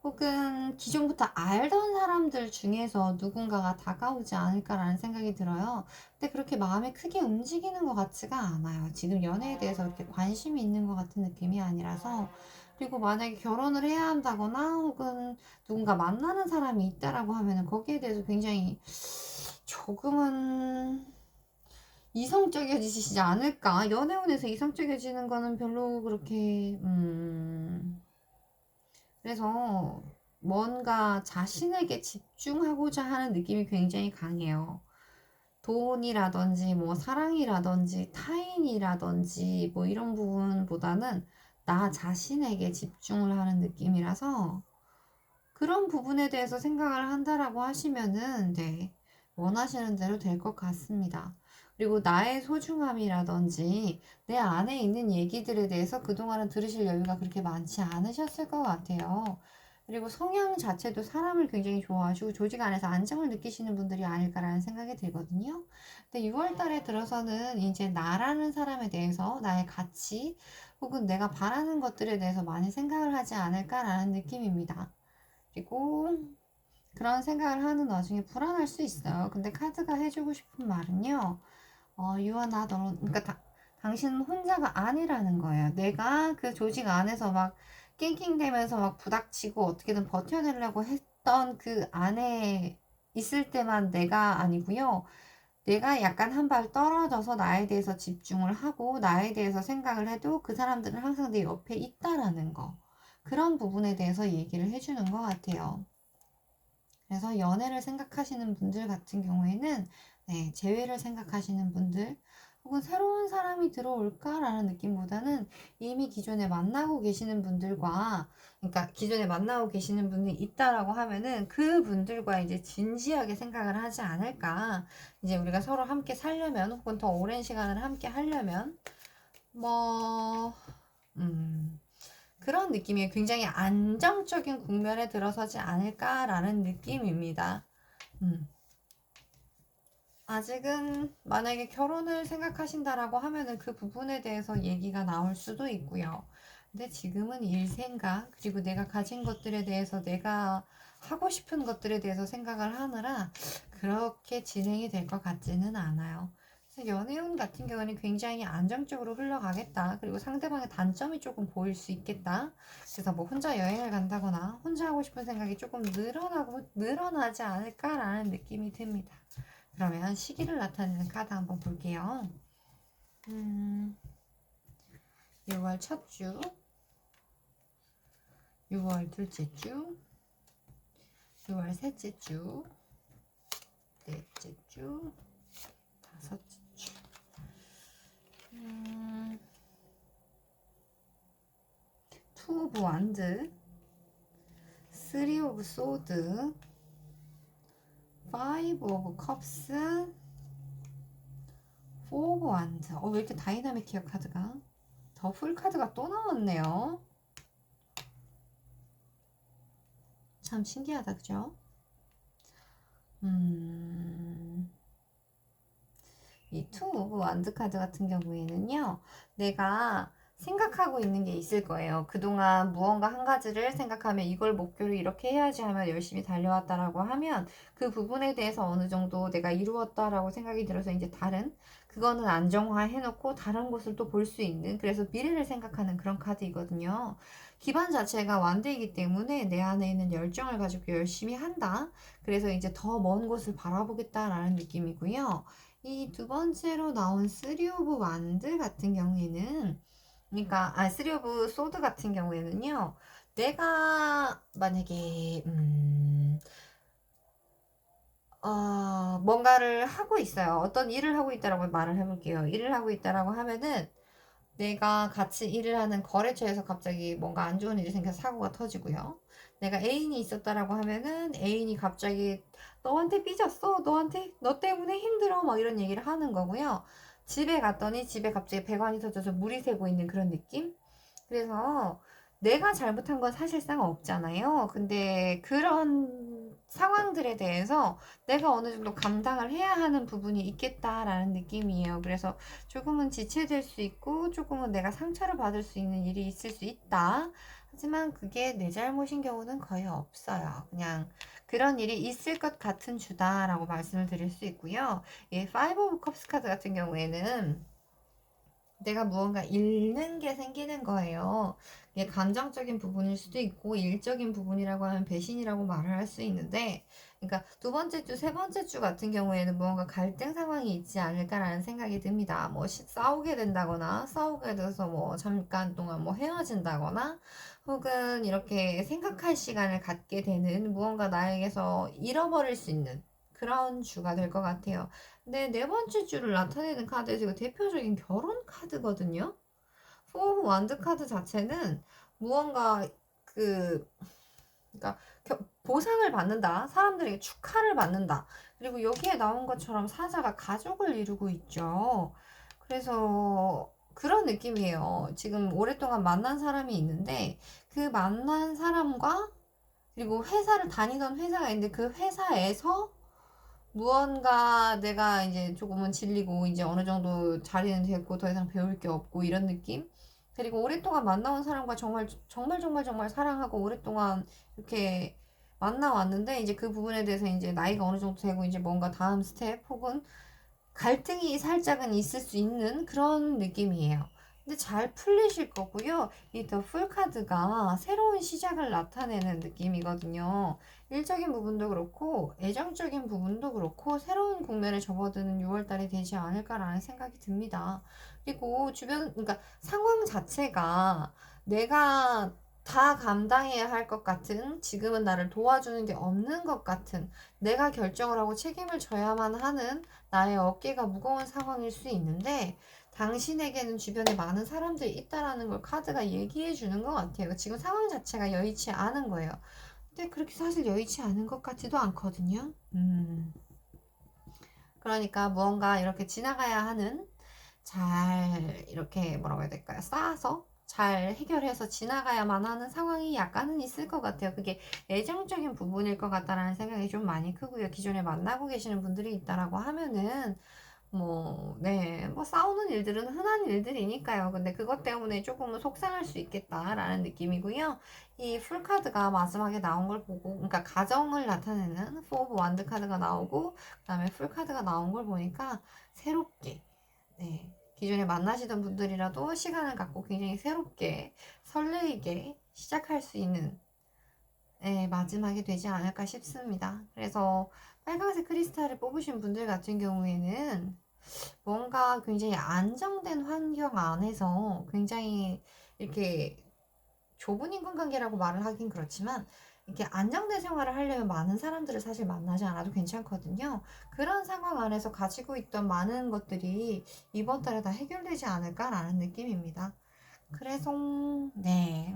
혹은 기존부터 알던 사람들 중에서 누군가가 다가오지 않을까라는 생각이 들어요. 근데 그렇게 마음이 크게 움직이는 것 같지가 않아요. 지금 연애에 대해서 그렇게 관심이 있는 것 같은 느낌이 아니라서. 그리고 만약에 결혼을 해야 한다거나 혹은 누군가 만나는 사람이 있다라고 하면은 거기에 대해서 굉장히 조금은 이성적이어지시지 않을까? 연애운에서 이성적이어지는 거는 별로 그렇게 그래서 뭔가 자신에게 집중하고자 하는 느낌이 굉장히 강해요. 돈이라든지 뭐 사랑이라든지 타인이라든지 뭐 이런 부분보다는 나 자신에게 집중을 하는 느낌이라서 그런 부분에 대해서 생각을 한다라고 하시면은 네, 원하시는 대로 될 것 같습니다. 그리고 나의 소중함이라든지 내 안에 있는 얘기들에 대해서 그동안은 들으실 여유가 그렇게 많지 않으셨을 것 같아요. 그리고 성향 자체도 사람을 굉장히 좋아하시고 조직 안에서 안정을 느끼시는 분들이 아닐까라는 생각이 들거든요. 근데 6월 달에 들어서는 이제 나라는 사람에 대해서 나의 가치 혹은 내가 바라는 것들에 대해서 많이 생각을 하지 않을까라는 느낌입니다. 그리고 그런 생각을 하는 와중에 불안할 수 있어요. 근데 카드가 해주고 싶은 말은요. 유아나 너, 그러니까 당신은 혼자가 아니라는 거예요. 내가 그 조직 안에서 막 낑낑대면서 막 부닥치고 어떻게든 버텨내려고 했던 그 안에 있을 때만 내가 아니고요. 내가 약간 한 발 떨어져서 나에 대해서 집중을 하고 나에 대해서 생각을 해도 그 사람들은 항상 내 옆에 있다라는 거. 그런 부분에 대해서 얘기를 해주는 것 같아요. 그래서 연애를 생각하시는 분들 같은 경우에는 네, 재회를 생각하시는 분들 혹은 새로운 사람이 들어올까라는 느낌보다는 이미 기존에 만나고 계시는 분들과 그러니까 기존에 만나고 계시는 분이 있다라고 하면은 그 분들과 이제 진지하게 생각을 하지 않을까. 이제 우리가 서로 함께 살려면 혹은 더 오랜 시간을 함께 하려면 뭐 그런 느낌이 굉장히 안정적인 국면에 들어서지 않을까라는 느낌입니다. 아직은 만약에 결혼을 생각하신다라고 하면은 그 부분에 대해서 얘기가 나올 수도 있고요. 근데 지금은 일 생각, 그리고 내가 가진 것들에 대해서 내가 하고 싶은 것들에 대해서 생각을 하느라 그렇게 진행이 될 것 같지는 않아요. 그래서 연애운 같은 경우는 굉장히 안정적으로 흘러가겠다. 그리고 상대방의 단점이 조금 보일 수 있겠다. 그래서 뭐 혼자 여행을 간다거나 혼자 하고 싶은 생각이 조금 늘어나지 않을까라는 느낌이 듭니다. 그러면 시기를 나타내는 카드 한번 볼게요. 6월 첫 주, 6월 둘째 주, 6월 셋째 주, 넷째 주, 다섯째 주. 투 오브 완드, 쓰리 오브 소드, 파이브 오브 컵스, 포 오브 완드. 왜 이렇게 다이나믹해요, 카드가? 더 풀 카드가 또 나왔네요. 참 신기하다, 그죠? 이 투 오브 완드 카드 같은 경우에는요, 내가 생각하고 있는 게 있을 거예요. 그동안 무언가 한 가지를 생각하면 이걸 목표로 이렇게 해야지 하면 열심히 달려왔다라고 하면 그 부분에 대해서 어느 정도 내가 이루었다라고 생각이 들어서 이제 그거는 안정화 해놓고 다른 곳을 또 볼 수 있는, 그래서 미래를 생각하는 그런 카드이거든요. 기반 자체가 완드이기 때문에 내 안에 있는 열정을 가지고 열심히 한다. 그래서 이제 더 먼 곳을 바라보겠다라는 느낌이고요. 이 두 번째로 나온 쓰리 오브 완드 같은 경우에는 그러니까 쓰리 오브 소드 같은 경우에는요. 내가 만약에 뭔가를 하고 있어요. 어떤 일을 하고 있다라고 말을 해볼게요. 일을 하고 있다라고 하면은 내가 같이 일을 하는 거래처에서 갑자기 뭔가 안 좋은 일이 생겨서 사고가 터지고요. 내가 애인이 있었다라고 하면은 애인이 갑자기 너한테 삐졌어. 너 때문에 힘들어. 막 이런 얘기를 하는 거고요. 집에 갔더니 집에 갑자기 배관이 터져서 물이 새고 있는 그런 느낌? 그래서 내가 잘못한 건 사실상 없잖아요. 근데 그런 상황들에 대해서 내가 어느 정도 감당을 해야 하는 부분이 있겠다라는 느낌이에요. 그래서 조금은 지체될 수 있고 조금은 내가 상처를 받을 수 있는 일이 있을 수 있다. 하지만 그게 내 잘못인 경우는 거의 없어요. 그냥 그런 일이 있을 것 같은 주다라고 말씀을 드릴 수 있고요. 이 Five of Cups 카드 같은 경우에는 내가 무언가 잃는 게 생기는 거예요. 이게 감정적인 부분일 수도 있고 일적인 부분이라고 하면 배신이라고 말을 할 수 있는데, 그러니까 두 번째 주, 세 번째 주 같은 경우에는 무언가 갈등 상황이 있지 않을까라는 생각이 듭니다. 뭐 싸우게 된다거나 싸우게 돼서 뭐 잠깐 동안 뭐 헤어진다거나 혹은 이렇게 생각할 시간을 갖게 되는 무언가 나에게서 잃어버릴 수 있는 그런 주가 될 것 같아요. 근데 네 번째 주를 나타내는 카드에서 이거 대표적인 결혼 카드거든요. 포 오브 완드 카드 자체는 무언가 그 그러니까 보상을 받는다. 사람들에게 축하를 받는다. 그리고 여기에 나온 것처럼 사자가 가족을 이루고 있죠. 그래서 그런 느낌이에요. 지금 오랫동안 만난 사람이 있는데 그 만난 사람과 그리고 회사를 다니던 회사가 있는데 그 회사에서 무언가 내가 이제 조금은 질리고 이제 어느 정도 자리는 됐고 더 이상 배울 게 없고 이런 느낌? 그리고 오랫동안 만나온 사람과 정말 사랑하고 오랫동안 이렇게 만나왔는데 이제 그 부분에 대해서 이제 나이가 어느 정도 되고 이제 뭔가 다음 스텝 혹은 갈등이 살짝은 있을 수 있는 그런 느낌이에요. 근데 잘 풀리실 거고요. 이 더 풀 카드가 새로운 시작을 나타내는 느낌이거든요. 일적인 부분도 그렇고 애정적인 부분도 그렇고 새로운 국면에 접어드는 6월달이 되지 않을까라는 생각이 듭니다. 그리고 주변 그러니까 상황 자체가 내가 다 감당해야 할 것 같은 지금은 나를 도와주는 게 없는 것 같은 내가 결정을 하고 책임을 져야만 하는 나의 어깨가 무거운 상황일 수 있는데 당신에게는 주변에 많은 사람들이 있다라는 걸 카드가 얘기해 주는 것 같아요. 지금 상황 자체가 여의치 않은 거예요. 근데 그렇게 사실 여의치 않은 것 같지도 않거든요. 그러니까 무언가 이렇게 지나가야 하는 잘 이렇게 뭐라고 해야 될까요? 쌓아서 잘 해결해서 지나가야만 하는 상황이 약간은 있을 것 같아요. 그게 애정적인 부분일 것 같다라는 생각이 좀 많이 크고요. 기존에 만나고 계시는 분들이 있다라고 하면은 뭐, 네, 뭐 싸우는 일들은 흔한 일들이니까요. 근데 그것 때문에 조금은 속상할 수 있겠다라는 느낌이고요. 이 풀카드가 마지막에 나온 걸 보고, 그러니까 가정을 나타내는 포 오브 완드 카드가 나오고, 그 다음에 풀카드가 나온 걸 보니까 새롭게, 네, 기존에 만나시던 분들이라도 시간을 갖고 굉장히 새롭게, 설레이게 시작할 수 있는, 네, 마지막이 되지 않을까 싶습니다. 그래서 빨간색 크리스탈을 뽑으신 분들 같은 경우에는 뭔가 굉장히 안정된 환경 안에서 굉장히 이렇게 좁은 인간관계라고 말을 하긴 그렇지만 이렇게 안정된 생활을 하려면 많은 사람들을 사실 만나지 않아도 괜찮거든요. 그런 상황 안에서 가지고 있던 많은 것들이 이번 달에 다 해결되지 않을까라는 느낌입니다. 그래서 네.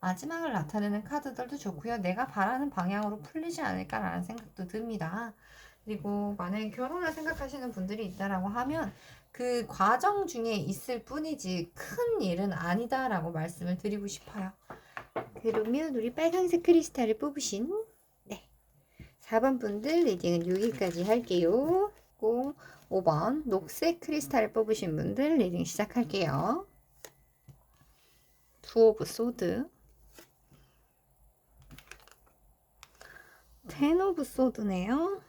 마지막을 나타내는 카드들도 좋고요. 내가 바라는 방향으로 풀리지 않을까라는 생각도 듭니다. 그리고 만약에 결혼을 생각하시는 분들이 있다라고 하면 그 과정 중에 있을 뿐이지 큰 일은 아니다라고 말씀을 드리고 싶어요. 그러면 우리 빨간색 크리스탈을 뽑으신 네 4번 분들 리딩은 여기까지 할게요. 그리고 5번 녹색 크리스탈을 뽑으신 분들 리딩 시작할게요. 투 오브 소드, 텐 오브 소드네요.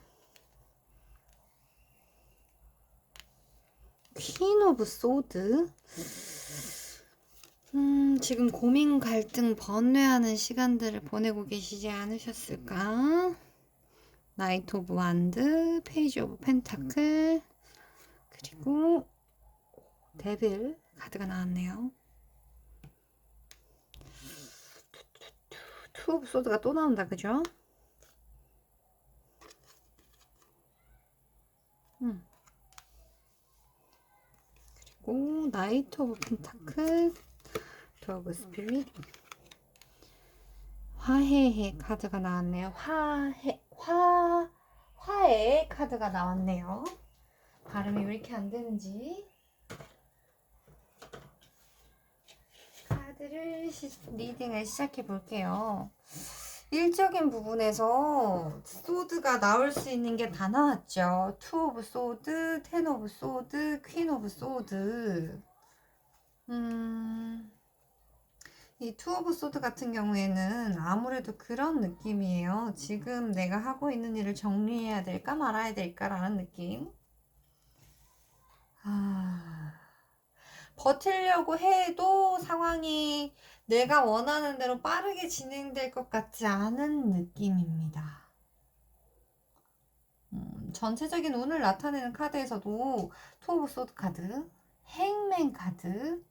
퀸 오브 소드. 지금 고민, 갈등, 번뇌하는 시간들을 보내고 계시지 않으셨을까? 나이트 오브 완드, 페이지 오브 펜타클, 그리고 데빌 카드가 나왔네요. 투 오브 소드가 또 나온다, 그죠? 그리고 나이트 오브 펜타클, 투 오브 스피릿, 화해의 카드가 나왔네요. 화해의 카드가 나왔네요. 발음이 왜 이렇게 안 되는지. 카드를 리딩을 시작해 볼게요. 일적인 부분에서 소드가 나올 수 있는 게 다 나왔죠. 투 오브 소드, 텐 오브 소드, 퀸 오브 소드. 이 투 오브 소드 같은 경우에는 아무래도 그런 느낌이에요. 지금 내가 하고 있는 일을 정리해야 될까 말아야 될까라는 느낌. 버티려고 해도 상황이 내가 원하는 대로 빠르게 진행될 것 같지 않은 느낌입니다. 전체적인 운을 나타내는 카드에서도 투 오브 소드 카드, 행맨 카드,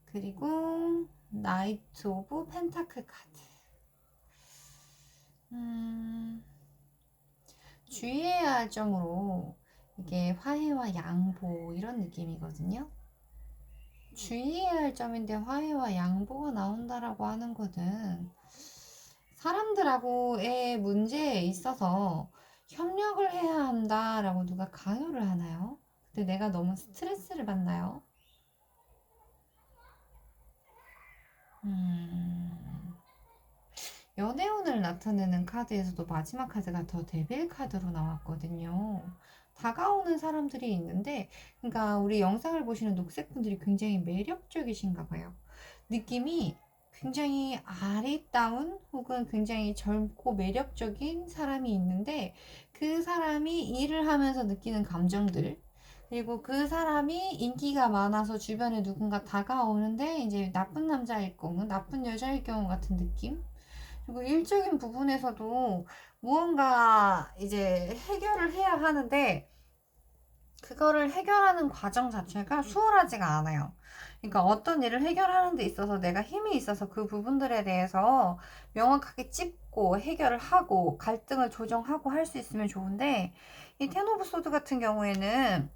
그리고 나이트 오브 펜타클 카드. 주의해야 할 점으로 이게 화해와 양보 이런 느낌이거든요. 주의해야 할 점인데 화해와 양보가 나온다라고 하는 것은 사람들하고의 문제에 있어서 협력을 해야 한다라고 누가 강요를 하나요? 근데 내가 너무 스트레스를 받나요? 연애운을 나타내는 카드에서도 마지막 카드가 더 데빌 카드로 나왔거든요. 다가오는 사람들이 있는데, 그러니까 우리 영상을 보시는 녹색 분들이 굉장히 매력적이신가 봐요. 느낌이 굉장히 아리따운 혹은 굉장히 젊고 매력적인 사람이 있는데, 그 사람이 일을 하면서 느끼는 감정들, 그리고 그 사람이 인기가 많아서 주변에 누군가 다가오는데, 이제 나쁜 남자일 경우, 나쁜 여자일 경우 같은 느낌? 그리고 일적인 부분에서도 무언가 이제 해결을 해야 하는데 그거를 해결하는 과정 자체가 수월하지가 않아요. 그러니까 어떤 일을 해결하는 데 있어서 내가 힘이 있어서 그 부분들에 대해서 명확하게 찝고 해결을 하고 갈등을 조정하고 할 수 있으면 좋은데 이 텐 오브 소드 같은 경우에는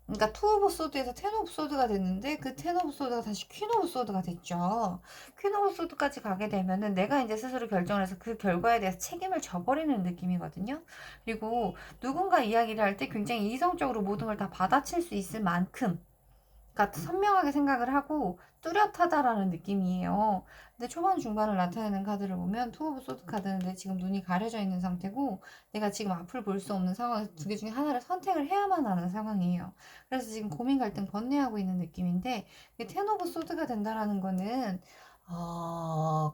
그러니까 투 오브 소드에서 텐 오브 소드가 됐는데 그 텐 오브 소드가 다시 퀸 오브 소드가 됐죠. 퀸 오브 소드까지 가게 되면은 내가 이제 스스로 결정을 해서 그 결과에 대해서 책임을 져버리는 느낌이거든요. 그리고 누군가 이야기를 할 때 굉장히 이성적으로 모든 걸 다 받아칠 수 있을 만큼 그러니까 선명하게 생각을 하고 뚜렷하다라는 느낌이에요. 근데 초반 중반을 나타내는 카드를 보면 투 오브 소드 카드인데 지금 눈이 가려져 있는 상태고 내가 지금 앞을 볼 수 없는 상황에서 두 개 중에 하나를 선택을 해야만 하는 상황이에요. 그래서 지금 고민 갈등 번뇌하고 있는 느낌인데 텐 오브 소드가 된다라는 거는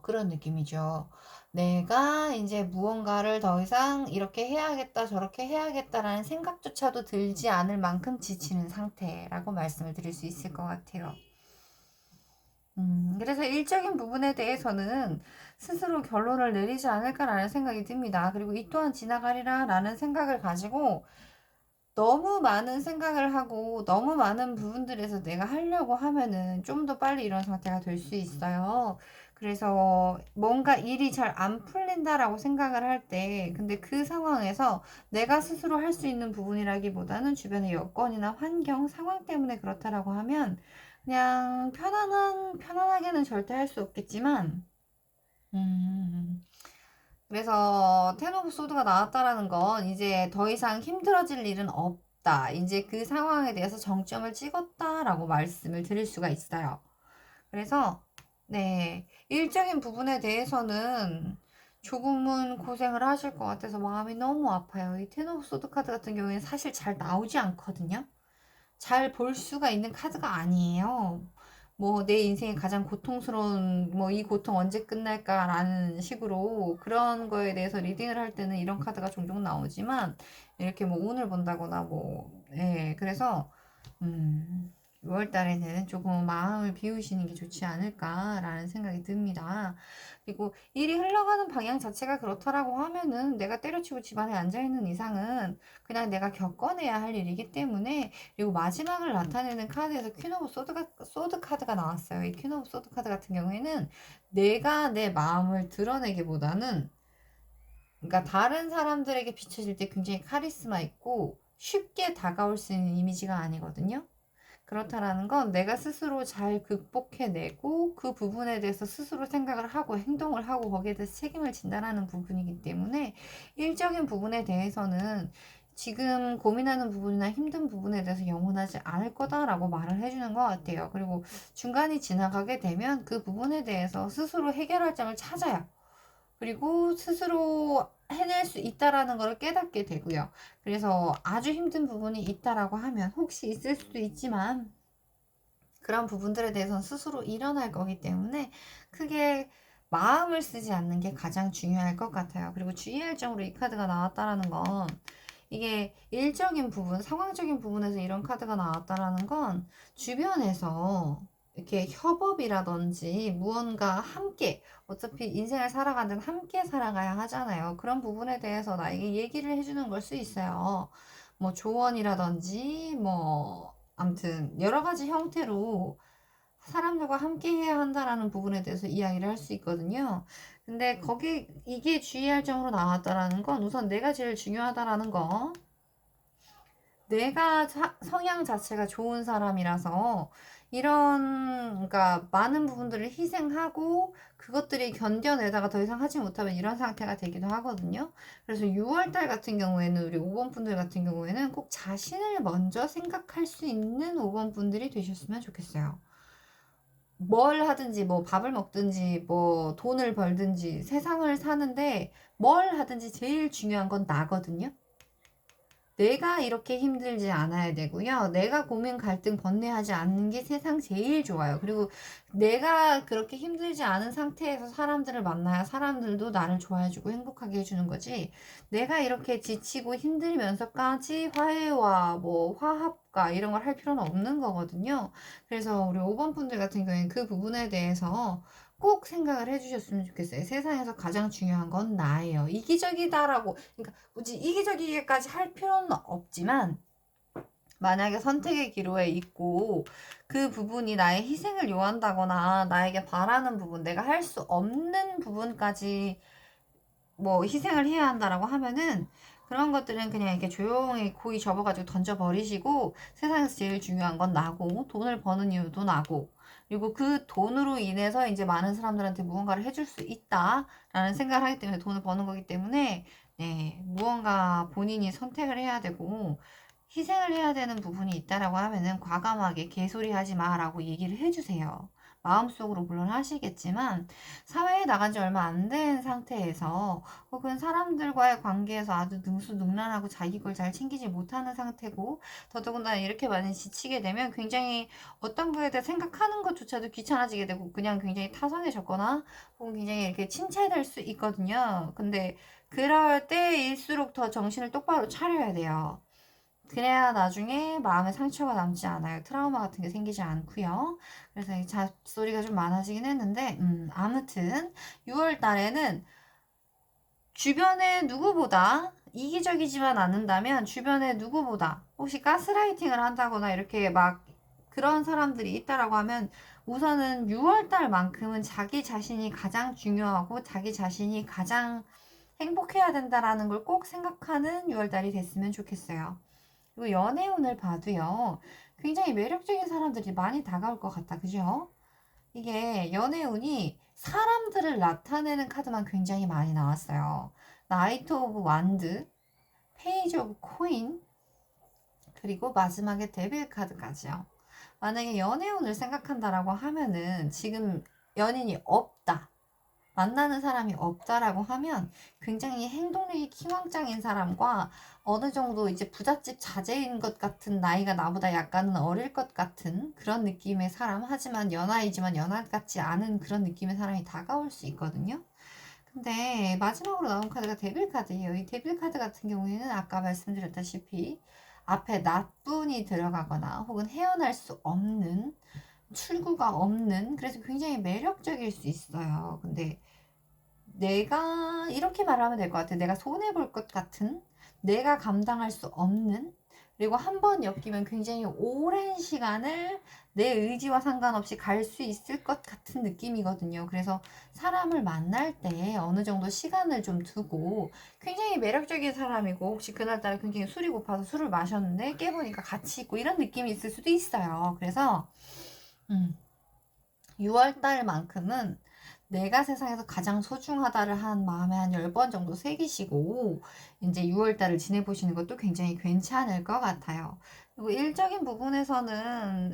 그런 느낌이죠. 내가 이제 무언가를 더 이상 이렇게 해야겠다, 저렇게 해야겠다라는 생각조차도 들지 않을 만큼 지치는 상태라고 말씀을 드릴 수 있을 것 같아요. 그래서 일적인 부분에 대해서는 스스로 결론을 내리지 않을까라는 생각이 듭니다. 그리고 이 또한 지나가리라 라는 생각을 가지고 너무 많은 생각을 하고 너무 많은 부분들에서 내가 하려고 하면은 좀 더 빨리 이런 상태가 될 수 있어요. 그래서 뭔가 일이 잘 안 풀린다라고 생각을 할 때, 근데 그 상황에서 내가 스스로 할 수 있는 부분이라기보다는 주변의 여건이나 환경, 상황 때문에 그렇다라고 하면 그냥 편안하게는 절대 할 수 없겠지만, 음, 그래서 텐 오브 소드가 나왔다라는 건 이제 더 이상 힘들어질 일은 없다. 이제 그 상황에 대해서 정점을 찍었다라고 말씀을 드릴 수가 있어요. 그래서 네, 일적인 부분에 대해서는 조금은 고생을 하실 것 같아서 마음이 너무 아파요. 이 텐 오브 소드 카드 같은 경우에는 사실 잘 나오지 않거든요. 잘 볼 수가 있는 카드가 아니에요. 뭐 내 인생의 가장 고통스러운 뭐 이 고통 언제 끝날까라는 식으로 그런 거에 대해서 리딩을 할 때는 이런 카드가 종종 나오지만 이렇게 뭐 운을 본다거나 뭐 그래서 6월 달에는 조금 마음을 비우시는 게 좋지 않을까라는 생각이 듭니다. 그리고 일이 흘러가는 방향 자체가 그렇다라고 하면은 내가 때려치고 집안에 앉아있는 이상은 그냥 내가 겪어내야 할 일이기 때문에 그리고 마지막을 나타내는 카드에서 퀸 오브 소드 카드가 나왔어요. 이 퀸 오브 소드 카드 같은 경우에는 내가 내 마음을 드러내기보다는 그러니까 다른 사람들에게 비춰질 때 굉장히 카리스마 있고 쉽게 다가올 수 있는 이미지가 아니거든요. 그렇다라는 건 내가 스스로 잘 극복해내고 그 부분에 대해서 스스로 생각을 하고 행동을 하고 거기에 대해서 책임을 진다라는 부분이기 때문에 일적인 부분에 대해서는 지금 고민하는 부분이나 힘든 부분에 대해서 영원하지 않을 거다라고 말을 해주는 것 같아요. 그리고 중간이 지나가게 되면 그 부분에 대해서 스스로 해결할 점을 찾아요. 그리고 스스로 해낼 수 있다라는 걸 깨닫게 되고요. 그래서 아주 힘든 부분이 있다라고 하면 혹시 있을 수도 있지만 그런 부분들에 대해서는 스스로 일어날 거기 때문에 크게 마음을 쓰지 않는 게 가장 중요할 것 같아요. 그리고 주의할 점으로 이 카드가 나왔다라는 건 이게 일적인 부분, 상황적인 부분에서 이런 카드가 나왔다라는 건 주변에서 이렇게 협업이라든지 무언가 함께 어차피 인생을 살아가는 데는 함께 살아가야 하잖아요. 그런 부분에 대해서 나에게 얘기를 해주는 걸 수 있어요. 뭐 조언이라든지 뭐 아무튼 여러 가지 형태로 사람들과 함께 해야 한다라는 부분에 대해서 이야기를 할 수 있거든요. 근데 거기 이게 주의할 점으로 나왔다라는 건 우선 내가 제일 중요하다라는 거. 내가 성향 자체가 좋은 사람이라서 이런 그러니까 많은 부분들을 희생하고 그것들이 견뎌내다가 더 이상 하지 못하면 이런 상태가 되기도 하거든요. 그래서 6월달 같은 경우에는 우리 5번 분들 같은 경우에는 꼭 자신을 먼저 생각할 수 있는 5번 분들이 되셨으면 좋겠어요. 뭘 하든지 뭐 밥을 먹든지 뭐 돈을 벌든지 세상을 사는데 뭘 하든지 제일 중요한 건 나거든요. 내가 이렇게 힘들지 않아야 되고요. 내가 고민 갈등 번뇌하지 않는 게 세상 제일 좋아요. 그리고 내가 그렇게 힘들지 않은 상태에서 사람들을 만나야 사람들도 나를 좋아해주고 행복하게 해주는 거지. 내가 이렇게 지치고 힘들면서까지 화해와 뭐 화합과 이런 걸 할 필요는 없는 거거든요. 그래서 우리 5번 분들 같은 경우에는 그 부분에 대해서 꼭 생각을 해주셨으면 좋겠어요. 세상에서 가장 중요한 건 나예요. 이기적이다라고, 그러니까 굳이 이기적이게까지 할 필요는 없지만, 만약에 선택의 기로에 있고, 그 부분이 나의 희생을 요한다거나, 나에게 바라는 부분, 내가 할 수 없는 부분까지 뭐 희생을 해야 한다라고 하면은, 그런 것들은 그냥 이렇게 조용히 고이 접어가지고 던져버리시고 세상에서 제일 중요한 건 나고 돈을 버는 이유도 나고 그리고 그 돈으로 인해서 이제 많은 사람들한테 무언가를 해줄 수 있다라는 생각을 하기 때문에 돈을 버는 거기 때문에 네, 무언가 본인이 선택을 해야 되고 희생을 해야 되는 부분이 있다라고 하면은 과감하게 개소리 하지 마라고 얘기를 해주세요. 마음속으로 물론 하시겠지만 사회에 나간 지 얼마 안 된 상태에서 혹은 사람들과의 관계에서 아주 능수능란하고 자기 걸 잘 챙기지 못하는 상태고 더더군다나 이렇게 많이 지치게 되면 굉장히 어떤 거에 대해 생각하는 것조차도 귀찮아지게 되고 그냥 굉장히 타성해졌거나 혹은 굉장히 이렇게 침체될 수 있거든요. 근데 그럴 때일수록 더 정신을 똑바로 차려야 돼요. 그래야 나중에 마음에 상처가 남지 않아요. 트라우마 같은 게 생기지 않고요. 그래서 이 잡소리가 좀 많아지긴 했는데 아무튼 6월 달에는 주변의 누구보다 이기적이지만 않는다면 주변의 누구보다 혹시 가스라이팅을 한다거나 이렇게 막 그런 사람들이 있다라고 하면 우선은 6월 달만큼은 자기 자신이 가장 중요하고 자기 자신이 가장 행복해야 된다라는 걸 꼭 생각하는 6월 달이 됐으면 좋겠어요. 그리고 연애운을 봐도요, 굉장히 매력적인 사람들이 많이 다가올 것 같다. 그죠? 이게 연애운이 사람들을 나타내는 카드만 굉장히 많이 나왔어요. 나이트 오브 완드, 페이지 오브 코인, 그리고 마지막에 데빌 카드까지요. 만약에 연애운을 생각한다라고 하면은 지금 연인이 없다. 만나는 사람이 없다라고 하면 굉장히 행동력이 키왕짱인 사람과 어느 정도 이제 부잣집 자제인 것 같은 나이가 나보다 약간은 어릴 것 같은 그런 느낌의 사람 하지만 연하이지만 연하 같지 않은 그런 느낌의 사람이 다가올 수 있거든요. 근데 마지막으로 나온 카드가 데빌 카드예요. 이 데빌 카드 같은 경우에는 아까 말씀드렸다시피 앞에 나뿐이 들어가거나 혹은 헤어날 수 없는 출구가 없는 그래서 굉장히 매력적일 수 있어요. 근데 내가 이렇게 말하면 될 것 같아. 내가 손해볼 것 같은, 내가 감당할 수 없는, 그리고 한 번 엮이면 굉장히 오랜 시간을 내 의지와 상관없이 갈 수 있을 것 같은 느낌이거든요. 그래서 사람을 만날 때 어느 정도 시간을 좀 두고 굉장히 매력적인 사람이고 혹시 그날따라 굉장히 술이 고파서 술을 마셨는데 깨보니까 같이 있고 이런 느낌이 있을 수도 있어요. 그래서 6월 달만큼은 내가 세상에서 가장 소중하다를 한 마음에 한 10번 정도 새기시고 이제 6월 달을 지내보시는 것도 굉장히 괜찮을 것 같아요. 그리고 일적인 부분에서는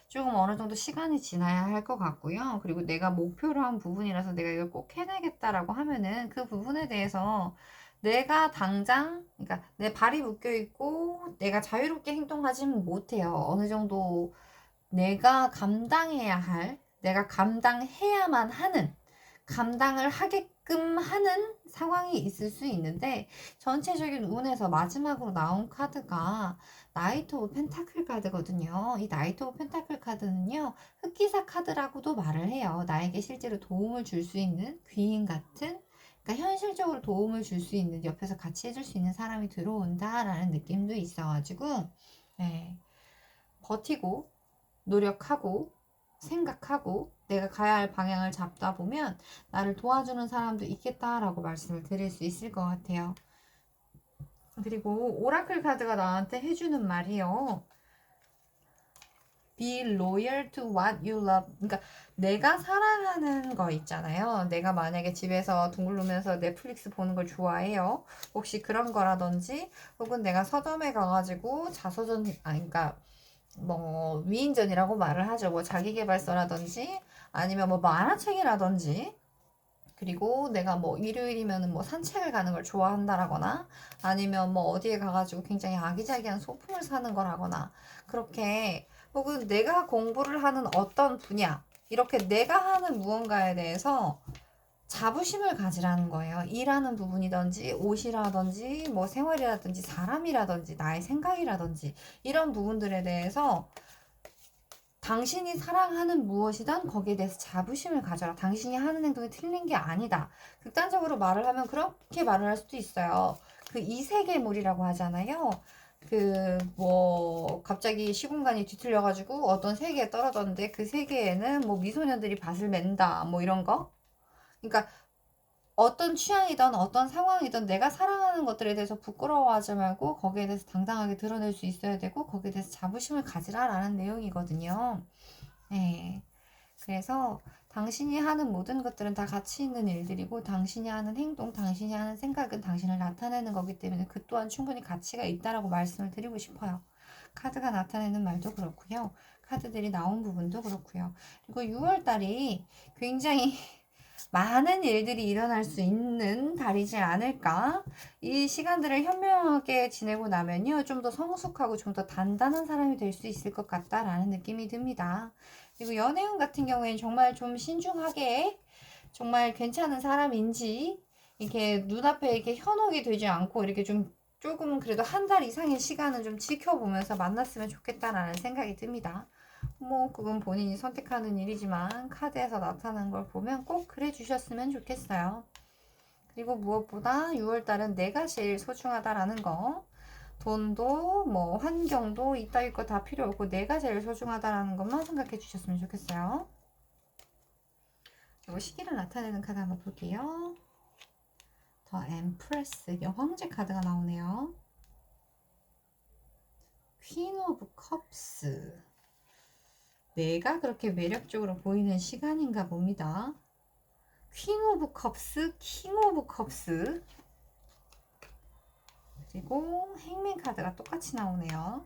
조금 어느 정도 시간이 지나야 할 것 같고요. 그리고 내가 목표로 한 부분이라서 내가 이걸 꼭 해내겠다라고 하면은 그 부분에 대해서 내가 당장 그러니까 내 발이 묶여 있고 내가 자유롭게 행동하지는 못해요. 어느 정도 내가 감당해야 할 내가 감당해야만 하는, 감당을 하게끔 하는 상황이 있을 수 있는데, 전체적인 운에서 마지막으로 나온 카드가 나이트 오브 펜타클 카드거든요. 이 나이트 오브 펜타클 카드는요, 흑기사 카드라고도 말을 해요. 나에게 실제로 도움을 줄 수 있는 귀인 같은, 그러니까 현실적으로 도움을 줄 수 있는, 옆에서 같이 해줄 수 있는 사람이 들어온다라는 느낌도 있어가지고, 네, 버티고 노력하고 생각하고 내가 가야 할 방향을 잡다 보면 나를 도와주는 사람도 있겠다라고 말씀을 드릴 수 있을 것 같아요. 그리고 오라클 카드가 나한테 해주는 말이요. Be loyal to what you love. 그러니까 내가 사랑하는 거 있잖아요. 내가 만약에 집에서 둥글르면서 넷플릭스 보는 걸 좋아해요. 혹시 그런 거라든지, 혹은 내가 서점에 가가지고 자서전, 그러니까 뭐 위인전이라고 말을 하죠. 뭐 자기계발서라든지 아니면 뭐 만화책이라든지, 그리고 내가 뭐 일요일이면은 뭐 산책을 가는 걸 좋아한다라거나, 아니면 뭐 어디에 가가지고 굉장히 아기자기한 소품을 사는 거라거나, 그렇게, 혹은 내가 공부를 하는 어떤 분야, 이렇게 내가 하는 무언가에 대해서 자부심을 가지라는 거예요. 일하는 부분이든지 옷이라든지 뭐 생활이라든지 사람이라든지 나의 생각이라든지 이런 부분들에 대해서 당신이 사랑하는 무엇이든 거기에 대해서 자부심을 가져라. 당신이 하는 행동이 틀린 게 아니다. 극단적으로 말을 하면 그렇게 말을 할 수도 있어요. 그 이세계물이라고 하잖아요. 그 뭐 갑자기 시공간이 뒤틀려가지고 어떤 세계에 떨어졌는데 그 세계에는 뭐 미소년들이 밭을 맨다 뭐 이런 거. 그러니까 어떤 취향이든 어떤 상황이든 내가 사랑하는 것들에 대해서 부끄러워하지 말고 거기에 대해서 당당하게 드러낼 수 있어야 되고, 거기에 대해서 자부심을 가지라라는 내용이거든요. 네. 그래서 당신이 하는 모든 것들은 다 가치 있는 일들이고, 당신이 하는 행동, 당신이 하는 생각은 당신을 나타내는 거기 때문에 그 또한 충분히 가치가 있다라고 말씀을 드리고 싶어요. 카드가 나타내는 말도 그렇고요. 카드들이 나온 부분도 그렇고요. 그리고 6월달이 굉장히 많은 일들이 일어날 수 있는 달이지 않을까. 이 시간들을 현명하게 지내고 나면요, 좀 더 성숙하고 좀 더 단단한 사람이 될 수 있을 것 같다라는 느낌이 듭니다. 그리고 연애운 같은 경우에는 정말 좀 신중하게, 정말 괜찮은 사람인지 이렇게 눈앞에 이렇게 현혹이 되지 않고 이렇게 좀 조금 그래도 한 달 이상의 시간은 좀 지켜보면서 만났으면 좋겠다라는 생각이 듭니다. 뭐 그건 본인이 선택하는 일이지만 카드에서 나타난 걸 보면 꼭 그래 주셨으면 좋겠어요. 그리고 무엇보다 6월달은 내가 제일 소중하다라는 거, 돈도 뭐 환경도 이따위 거 다 필요 없고 내가 제일 소중하다라는 것만 생각해 주셨으면 좋겠어요. 그리고 시기를 나타내는 카드 한번 볼게요. 더 엠프레스, 여왕제 카드가 나오네요. 퀸 오브 컵스, 내가 그렇게 매력적으로 보이는 시간인가 봅니다. 퀸 오브 컵스, 킹 오브 컵스, 그리고 행맨 카드가 똑같이 나오네요.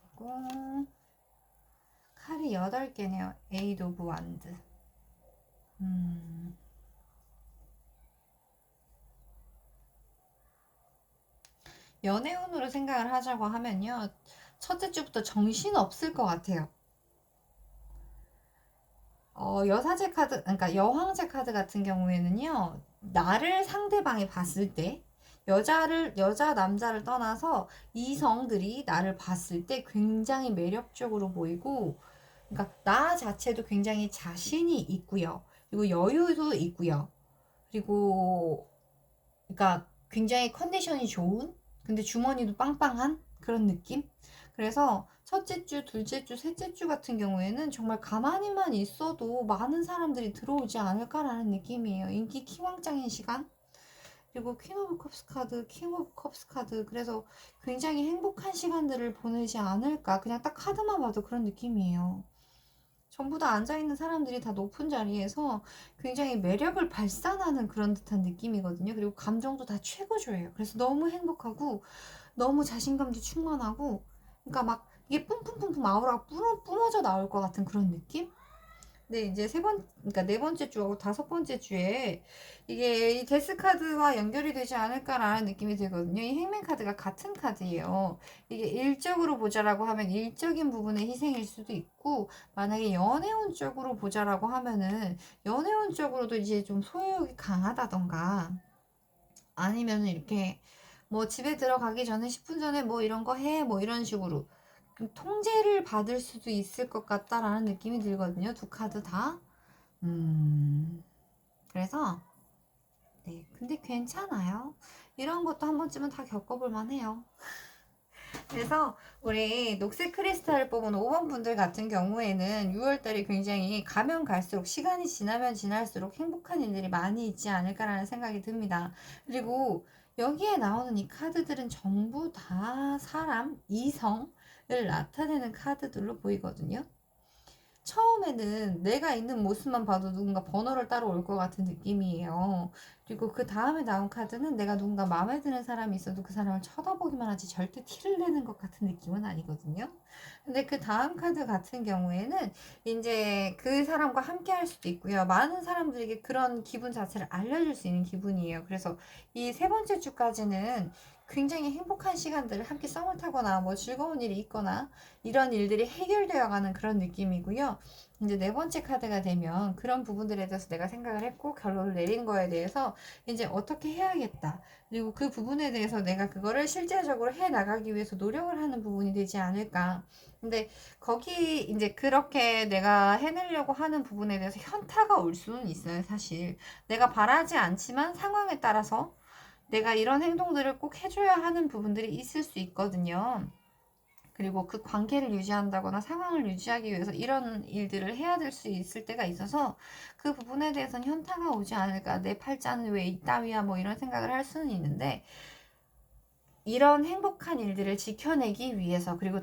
그리고 칼이 8개네요. 에이드 오브 완드. 연애운으로 생각을 하자고 하면요, 첫째 주부터 정신 없을 것 같아요. 여사제 카드, 그러니까 여황제 카드 같은 경우에는요, 나를 상대방이 봤을 때, 여자, 남자를 떠나서 이성들이 나를 봤을 때 굉장히 매력적으로 보이고, 그러니까 나 자체도 굉장히 자신이 있고요. 그리고 여유도 있고요. 그리고, 그러니까 굉장히 컨디션이 좋은, 근데 주머니도 빵빵한 그런 느낌? 그래서 첫째 주, 둘째 주, 셋째 주 같은 경우에는 정말 가만히만 있어도 많은 사람들이 들어오지 않을까라는 느낌이에요. 인기 킹왕짱인 시간? 그리고 퀸 오브 컵스 카드, 킹 오브 컵스 카드. 그래서 굉장히 행복한 시간들을 보내지 않을까. 그냥 딱 카드만 봐도 그런 느낌이에요. 전부 다 앉아있는 사람들이 다 높은 자리에서 굉장히 매력을 발산하는 그런 듯한 느낌이거든요. 그리고 감정도 다 최고조예요. 그래서 너무 행복하고 너무 자신감도 충만하고, 그러니까 막 이게 뿜뿜뿜뿜 아우라가 뿜어져 나올 것 같은 그런 느낌? 네, 이제 그러니까 네 번째 주하고 다섯 번째 주에 이게 이 데스 카드와 연결이 되지 않을까라는 느낌이 들거든요. 이 행맨 카드가 같은 카드예요. 이게 일적으로 보자라고 하면 일적인 부분의 희생일 수도 있고, 만약에 연애운 쪽으로 보자라고 하면은 연애운 쪽으로도 이제 좀 소유욕이 강하다던가, 아니면은 이렇게 뭐 집에 들어가기 전에 10분 전에 뭐 이런 거 해, 뭐 이런 식으로 통제를 받을 수도 있을 것 같다라는 느낌이 들거든요. 두 카드 다. 그래서, 네. 근데 괜찮아요. 이런 것도 한 번쯤은 다 겪어볼 만해요. 그래서 우리 녹색 크리스탈을 뽑은 5번 분들 같은 경우에는 6월달이 굉장히 가면 갈수록 시간이 지나면 지날수록 행복한 일들이 많이 있지 않을까라는 생각이 듭니다. 그리고 여기에 나오는 이 카드들은 전부 다 사람, 이성을 나타내는 카드들로 보이거든요. 처음에는 내가 있는 모습만 봐도 누군가 번호를 따로 올 것 같은 느낌이에요. 그리고 그 다음에 나온 카드는 내가 누군가 마음에 드는 사람이 있어도 그 사람을 쳐다보기만 하지 절대 티를 내는 것 같은 느낌은 아니거든요. 근데 그 다음 카드 같은 경우에는 이제 그 사람과 함께 할 수도 있고요. 많은 사람들에게 그런 기분 자체를 알려줄 수 있는 기분이에요. 그래서 이 세 번째 주까지는 굉장히 행복한 시간들을 함께 썸을 타거나 뭐 즐거운 일이 있거나 이런 일들이 해결되어 가는 그런 느낌이고요. 이제 네 번째 카드가 되면 그런 부분들에 대해서 내가 생각을 했고 결론을 내린 거에 대해서 이제 어떻게 해야겠다. 그리고 그 부분에 대해서 내가 그거를 실제적으로 해 나가기 위해서 노력을 하는 부분이 되지 않을까. 근데 거기 이제 그렇게 내가 해내려고 하는 부분에 대해서 현타가 올 수는 있어요, 사실. 내가 바라지 않지만 상황에 따라서 내가 이런 행동들을 꼭 해줘야 하는 부분들이 있을 수 있거든요. 그리고 그 관계를 유지한다거나 상황을 유지하기 위해서 이런 일들을 해야 될 수 있을 때가 있어서 그 부분에 대해서는 현타가 오지 않을까. 내 팔자는 왜 이따위야 뭐 이런 생각을 할 수는 있는데 이런 행복한 일들을 지켜내기 위해서 그리고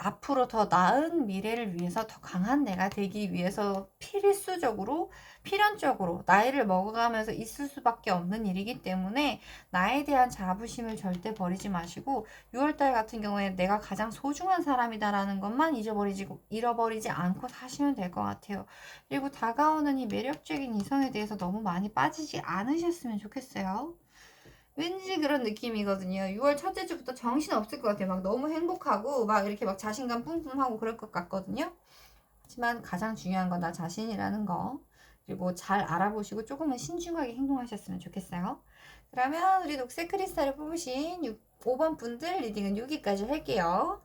앞으로 더 나은 미래를 위해서 더 강한 내가 되기 위해서 필연적으로 나이를 먹어가면서 있을 수밖에 없는 일이기 때문에 나에 대한 자부심을 절대 버리지 마시고 6월달 같은 경우에 내가 가장 소중한 사람이다라는 것만 잃어버리지 않고 사시면 될 것 같아요. 그리고 다가오는 이 매력적인 이성에 대해서 너무 많이 빠지지 않으셨으면 좋겠어요. 왠지 그런 느낌이거든요. 6월 첫째 주부터 정신 없을 것 같아요. 막 너무 행복하고 막 이렇게 막 자신감 뿜뿜하고 그럴 것 같거든요. 하지만 가장 중요한 건 나 자신이라는 거. 그리고 잘 알아보시고 조금은 신중하게 행동하셨으면 좋겠어요. 그러면 우리 녹색 크리스탈을 뽑으신 5번 분들 리딩은 여기까지 할게요.